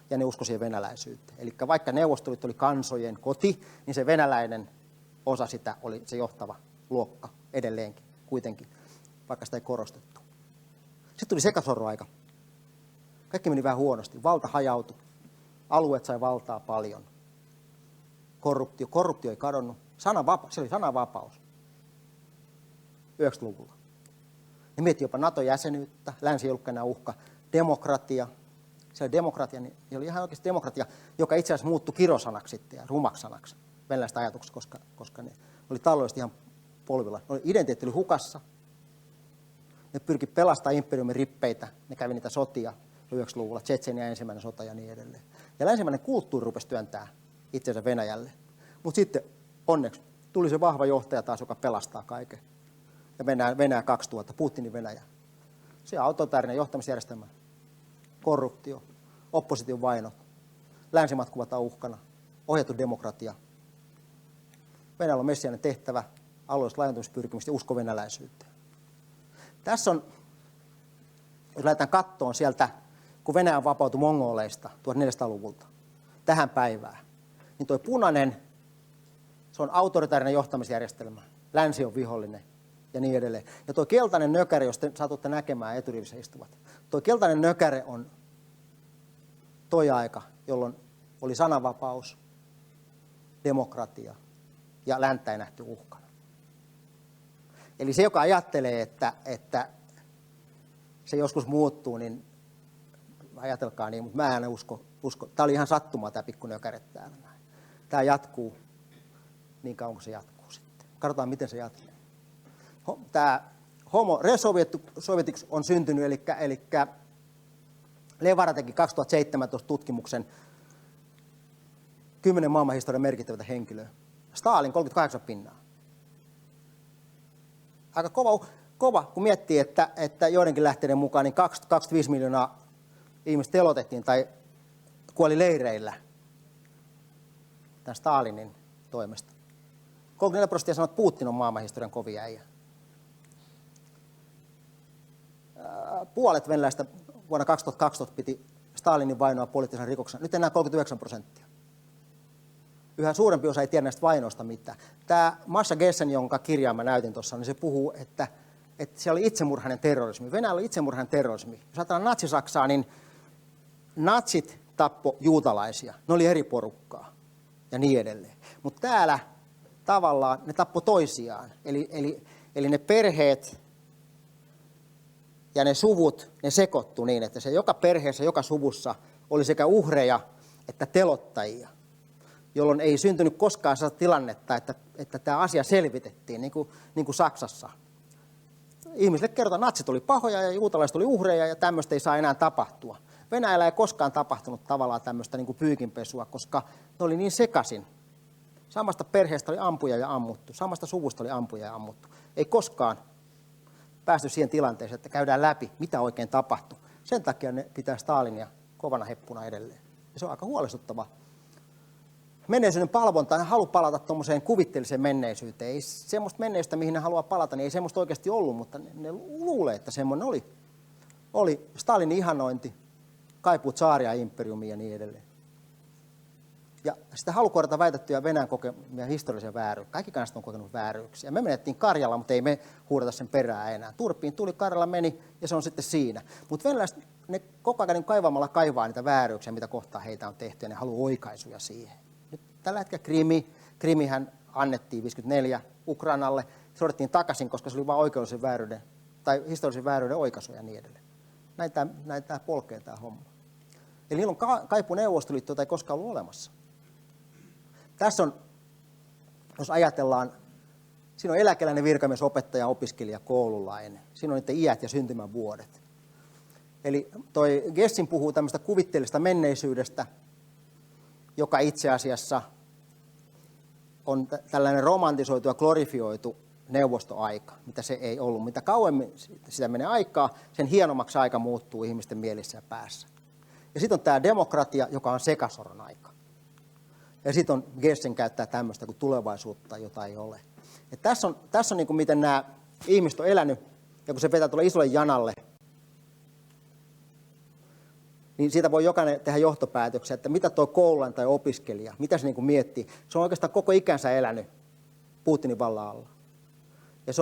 ja ne uskoi siihen venäläisyyteen. Eli vaikka Neuvostoliitto oli kansojen koti, niin se venäläinen osa sitä oli se johtava luokka edelleenkin kuitenkin, vaikka sitä ei korostettu. Sitten tuli sekasorroaika. Kaikki meni vähän huonosti. Valta hajautui. Alueet sai valtaa paljon. Korruptio ei kadonnut. Se oli sananvapaus 90-luvulla. Ne mietti jopa NATO-jäsenyyttä. Länsi ei ollutkaan enää uhka. Demokratia. Se oli demokratia, niin oli ihan oikeasti demokratia, joka itse asiassa muuttui kirosanaksi sitten ja rumaksi sanaksi venäläistä ajatuksesta, koska ne oli taloudellisesti ihan polvilla. Identiteetti oli hukassa. Ne pyrki pelastamaan imperiumin rippeitä. Ne kävi niitä sotia 90-luvulla, Tšetšenia ensimmäinen sota ja niin edelleen. Ja länsimainen kulttuuri rupesi työntää itsensä Venäjälle. Mutta sitten onneksi tuli se vahva johtaja taas, joka pelastaa kaiken. Ja Venäjä 2000, Putinin Venäjä. Se on autoritaarinen johtamisjärjestelmä. Korruptio, opposition vainot, länsimaat kuvataan uhkana, ohjattu demokratia. Venäjällä on messiainen tehtävä, alueelliset laajentumispyrkimykset ja usko venäläisyyteen. Tässä on, jos lähdetään kattoon sieltä, kun Venäjä vapautui mongoleista 1400-luvulta tähän päivään, niin tuo punainen, se on autoritaarinen johtamisjärjestelmä, länsi on vihollinen ja niin edelleen. Ja tuo keltainen nökäre, jos te saatutte näkemään eturivissä istuvat, tuo keltainen nökäre on toi aika, jolloin oli sananvapaus, demokratia ja länttä ei nähty uhkana. Eli se, joka ajattelee, että se joskus muuttuu, niin ajatelkaa niin, mutta mä en usko. Tämä oli ihan sattumaa tämä pikku nökäre täällä. Tämä jatkuu niin kauan kuin se jatkuu sitten. Katsotaan, miten se jatkuu. Tämä Homo resovieticus on syntynyt, eli Levara teki 2017 tutkimuksen 10 maailmanhistorian merkittävää henkilöä. Stalin 38 pinnaa. Aika kova, kun miettii, että joidenkin lähteiden mukaan niin 25 miljoonaa ihmistä telotettiin tai kuoli leireillä tämän Stalinin toimesta. 34% sanoo, että Putin on maailmanhistorian kovin äijä. Puolet venäläistä vuonna 2012 piti Stalinin vainoa poliittisen rikoksena. Nyt enää 39%. Yhä suurempi osa ei tiedä näistä vainoista mitään. Tämä Masha Gessen, jonka kirjaa mä näytin tuossa, niin se puhuu, että se oli itsemurhainen terrorismi. Venäjällä oli itsemurhainen terrorismi. Jos ajatellaan natsi-Saksaa, niin natsit tappo juutalaisia. Ne oli eri porukkaa ja niin edelleen. Mutta täällä tavallaan ne tappo toisiaan. Eli ne perheet ja ne suvut, ne sekoittu niin, että se joka perheessä, joka suvussa oli sekä uhreja että telottajia, jolloin ei syntynyt koskaan sellaista tilannetta, että tämä asia selvitettiin, niin kuin Saksassa. Ihmisille kerrotaan, että natsit oli pahoja ja juutalaiset oli uhreja ja tämmöistä ei saa enää tapahtua. Venäjällä ei koskaan tapahtunut tavallaan tämmöistä niin kuin pyykinpesua, koska ne oli niin sekaisin. Samasta perheestä oli ampuja ja ammuttu, samasta suvusta oli ampuja ja ammuttu. Ei koskaan päästy siihen tilanteeseen, että käydään läpi, mitä oikein tapahtui. Sen takia ne pitää Stalinia kovana heppuna edelleen. Ja se on aika huolestuttavaa. Menneisyyden palvonta, ne haluaa palata tuommoiseen kuvitteelliseen menneisyyteen. Ei semmoista menneisyyttä, mihin ne haluaa palata, niin ei semmoista oikeasti ollut, mutta ne luulee, että semmoinen oli. Oli Stalinin ihanointi, kaipuu tsaaria, imperiumia ja niin edelleen. Ja sitä halu korjata väitettyjä Venäjän kokemia historiallisia vääryyksiä. Kaikki kansat on kokenut vääryyksiä. Me menettiin Karjala, mutta ei me huudata sen perään enää. Turpiin tuli, Karjala meni ja se on sitten siinä. Mutta venäläiset, ne koko ajan kaivamalla kaivaa niitä vääryyksiä, mitä kohtaa heitä on tehty ja ne haluaa oikaisuja siihen. Nyt tällä hetkellä Krimihän annettiin 54 Ukrainalle. Se otettiin takaisin, koska se oli vain oikeudellisen vääryyden tai historiallisen vääryyden oikaisuja ja niin edelleen. Näin tämä polkee tämä homma. Eli niillä on kaipuu Neuvostoliittoa, jota ei koskaan ollut olemassa. Tässä on, jos ajatellaan, siinä on eläkeläinen virkamies, opettaja, opiskelija, koululainen. Siinä on niiden iät ja syntymävuodet. Eli toi Gessin puhuu tämmöistä kuvitteellista menneisyydestä, joka itse asiassa on tällainen romantisoitu ja glorifioitu neuvostoaika, mitä se ei ollut. Mitä kauemmin sitä menee aikaa, sen hienommaksi aika muuttuu ihmisten mielissä ja päässä. Ja sitten on tämä demokratia, joka on sekasoron aika. Ja sitten on Gersen käyttää tämmöistä kuin tulevaisuutta, jota ei ole. Et tässä on niin kuin miten nämä ihmiset on elänyt, ja kun se vetää tuolle isolle janalle, niin siitä voi jokainen tehdä johtopäätöksiä, että mitä tuo koululainen tai opiskelija, mitä se niin kuin miettii. Se on oikeastaan koko ikänsä elänyt Putinin vallan alla. Ja se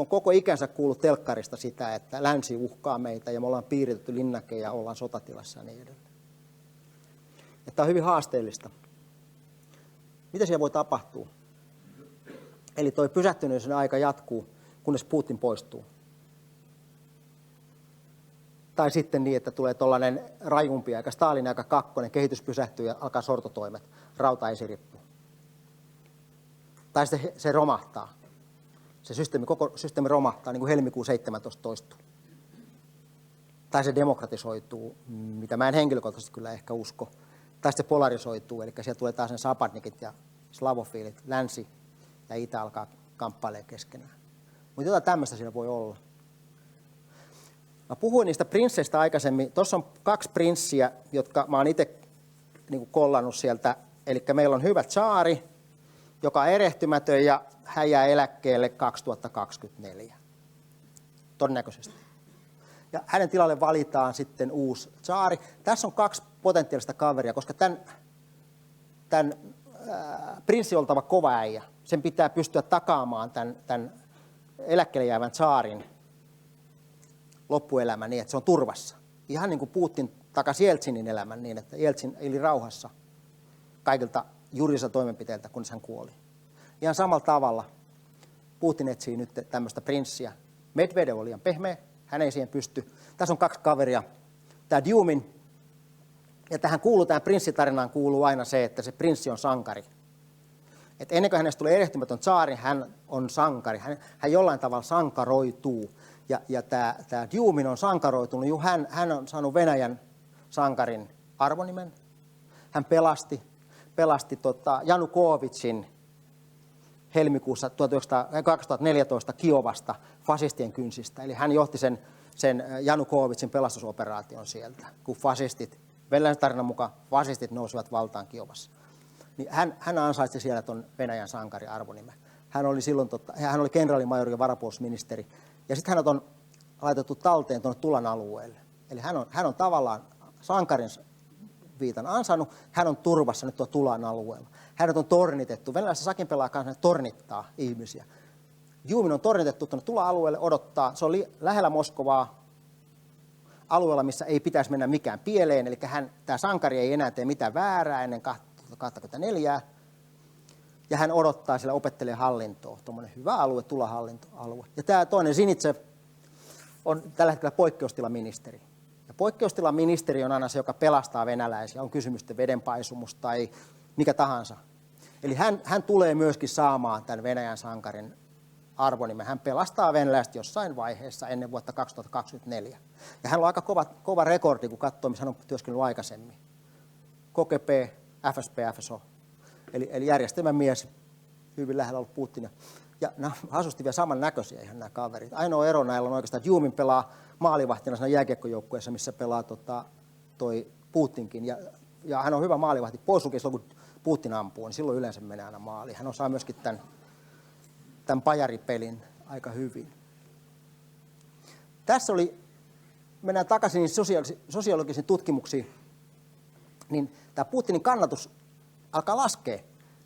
on koko ikänsä kuullut telkkarista sitä, että länsi uhkaa meitä ja me ollaan piiritetty linnake ja ollaan sotatilassa ja niin edelleen. Tämä on hyvin haasteellista. Mitä siellä voi tapahtua? Eli tuo pysähtyneisyyden aika jatkuu, kunnes Putin poistuu. Tai sitten niin, että tulee tuollainen rajumpi aika, Stalin aika 2, kehitys pysähtyy ja alkaa sortotoimet, rautaesirippu. Tai sitten se romahtaa. Koko systeemi romahtaa, niin kuin helmikuun 17 toistuu. Tai se demokratisoituu, mitä mä en henkilökohtaisesti kyllä ehkä usko. Tai se polarisoituu, eli siellä tulee taas ne sapadnikit ja slavofiilit, länsi ja itä alkaa kamppailemaan keskenään. Mutta jotain tämmöistä siinä voi olla. Mä puhuin niistä prinsseistä aikaisemmin. Tuossa on 2 prinssiä, jotka mä oon itse niin kuin kollannut sieltä. Eli meillä on hyvä tsaari, joka on erehtymätön ja hän jää eläkkeelle 2024. Todennäköisesti. Ja hänen tilalle valitaan sitten uusi tsaari. Tässä on 2 potentiaalista kaveria, koska tämän prinssi on oltava kova äijä. Sen pitää pystyä takaamaan tämän eläkkeelle jäävän tsaarin loppuelämä niin, että se on turvassa. Ihan niin kuin Putin takasi Jeltsinin elämän niin, että Jeltsin eli rauhassa kaikilta juridisilta toimenpiteiltä, kunnes hän kuoli. Ihan samalla tavalla Putin etsii nyt tämmöistä prinssiä. Medvedev oli liian pehmeä, hän ei siihen pysty. Tässä on 2 kaveria. Tämä Djumin, ja tähän prinssitarinaan kuuluu aina se, että se prinssi on sankari. Et ennen kuin hänestä tulee erehtymätön tsaari, hän on sankari. Hän jollain tavalla sankaroituu. Ja tämä Djumin on sankaroitunut. Hän on saanut Venäjän sankarin arvonimen. Hän pelasti Janukovitsin helmikuussa 2014 Kiovasta fasistien kynsistä. Eli hän johti sen Janukovitsin pelastusoperaation sieltä, kun venäläisen tarinan mukaan fasistit nousivat valtaan Kiovassa. Niin hän ansaitsi siellä tuon Venäjän sankarin arvonimen. Hän oli kenraalimajori ja varapuolustusministeri. Ja sitten hänet on laitettu talteen tuonne Tulan alueelle. Eli hän on tavallaan sankarin viitan ansainnut, hän on turvassa nyt tuolla Tulan alueella. Hänet on tornitettu. Venäläisessä sakinpelaa kanssa tornittaa ihmisiä. Djumin on tornitettu tuonne Tula-alueelle odottaa. Se on lähellä Moskovaa, alueella, missä ei pitäisi mennä mikään pieleen. Eli tämä sankari ei enää tee mitään väärää ennen 2024. Ja hän odottaa siellä, opettelee hallintoa. Tuommoinen hyvä alue, Tula-hallintoalue. Ja tämä toinen Sinitsev on tällä hetkellä poikkeustilaministeri. Ja poikkeustilaministeri on aina se, joka pelastaa venäläisiä. On kysymystä vedenpaisumus tai mikä tahansa. Eli hän tulee myöskin saamaan tämän Venäjän sankarin arvonimen. Hän pelastaa venäläiset jossain vaiheessa ennen vuotta 2024. Ja hän on aika kova rekordi, kun katsoo, missä hän on työskennellyt aikaisemmin. KGB, FSB, FSO. Eli järjestelmän mies, hyvin lähellä ollut Putinia. Ja nämä asusti vielä samannäköisiä ihan nämä kaverit. Ainoa ero näillä on oikeastaan, että Djumin pelaa maalivahtina siinä jääkiekkojoukkueessa, missä pelaa toi Putinkin. Ja hän on hyvä maalivahti. Poissulkee silloin, kun Putin ampuu, niin silloin yleensä menee aina maaliin. Hän osaa myöskin tämän pajaripelin aika hyvin. Tässä mennään takaisin sosiologisiin tutkimuksiin, niin tämä Putinin kannatus alkaa laskea.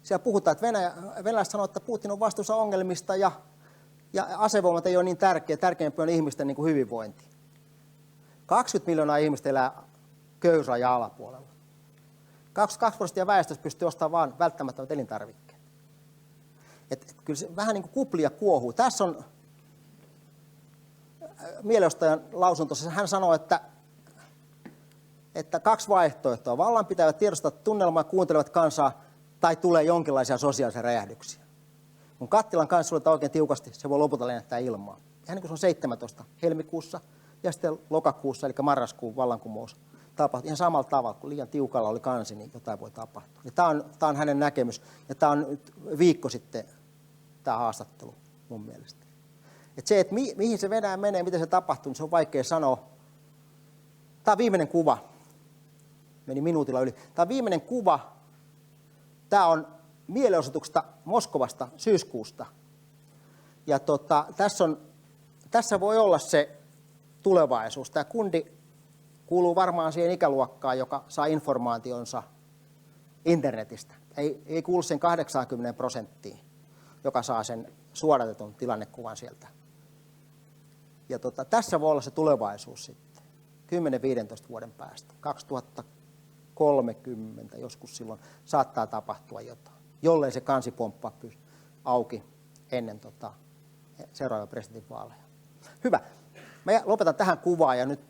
Siellä puhutaan, että venäläiset sanoo, että Putin on vastuussa ongelmista ja asevoimat ei ole niin tärkeä. Tärkeämpi on ihmisten niin kuin hyvinvointi. 20 miljoonaa ihmistä elää köyhyysrajan alapuolella. 22% väestöstä pystyy ostamaan vain välttämättömät elintarvikkeet. Kyllä se vähän niin kuin kuplia kuohuu. Tässä on mielenostajan lausunto. Hän sanoo, että 2 vaihtoehtoa. Vallanpitävät tiedostavat tunnelmaa, kuuntelevat kansaa tai tulee jonkinlaisia sosiaalisia räjähdyksiä. Kun kattilan kanssa suljetaan oikein tiukasti, se voi lopulta lennättää ilmaa. Ihan niin kuin se on 17 helmikuussa ja sitten lokakuussa, eli marraskuun vallankumous tapahtui ihan samalla tavalla, kun liian tiukalla oli kansi, niin jotain voi tapahtua. Tämä on hänen näkemys, ja tämä on nyt viikko sitten tämä haastattelu mun mielestä. Että mihin se Venäjä menee, miten se tapahtuu, niin se on vaikea sanoa. Tämä on viimeinen kuva. meni minuutilla yli. Tämä on viimeinen kuva. Tämä on mielenosoituksesta Moskovasta syyskuusta. Ja tässä voi olla se tulevaisuus. Tämä kundi kuuluu varmaan siihen ikäluokkaan, joka saa informaationsa internetistä. Ei kuulu sen 80%, joka saa sen suodatetun tilannekuvan sieltä. Ja tässä voi olla se tulevaisuus sitten, 10-15 vuoden päästä. 2030 joskus silloin saattaa tapahtua jotain, jollei se kansipomppa auki ennen seuraavia presidentinvaaleja. Hyvä. Mä lopetan tähän kuvaan ja nyt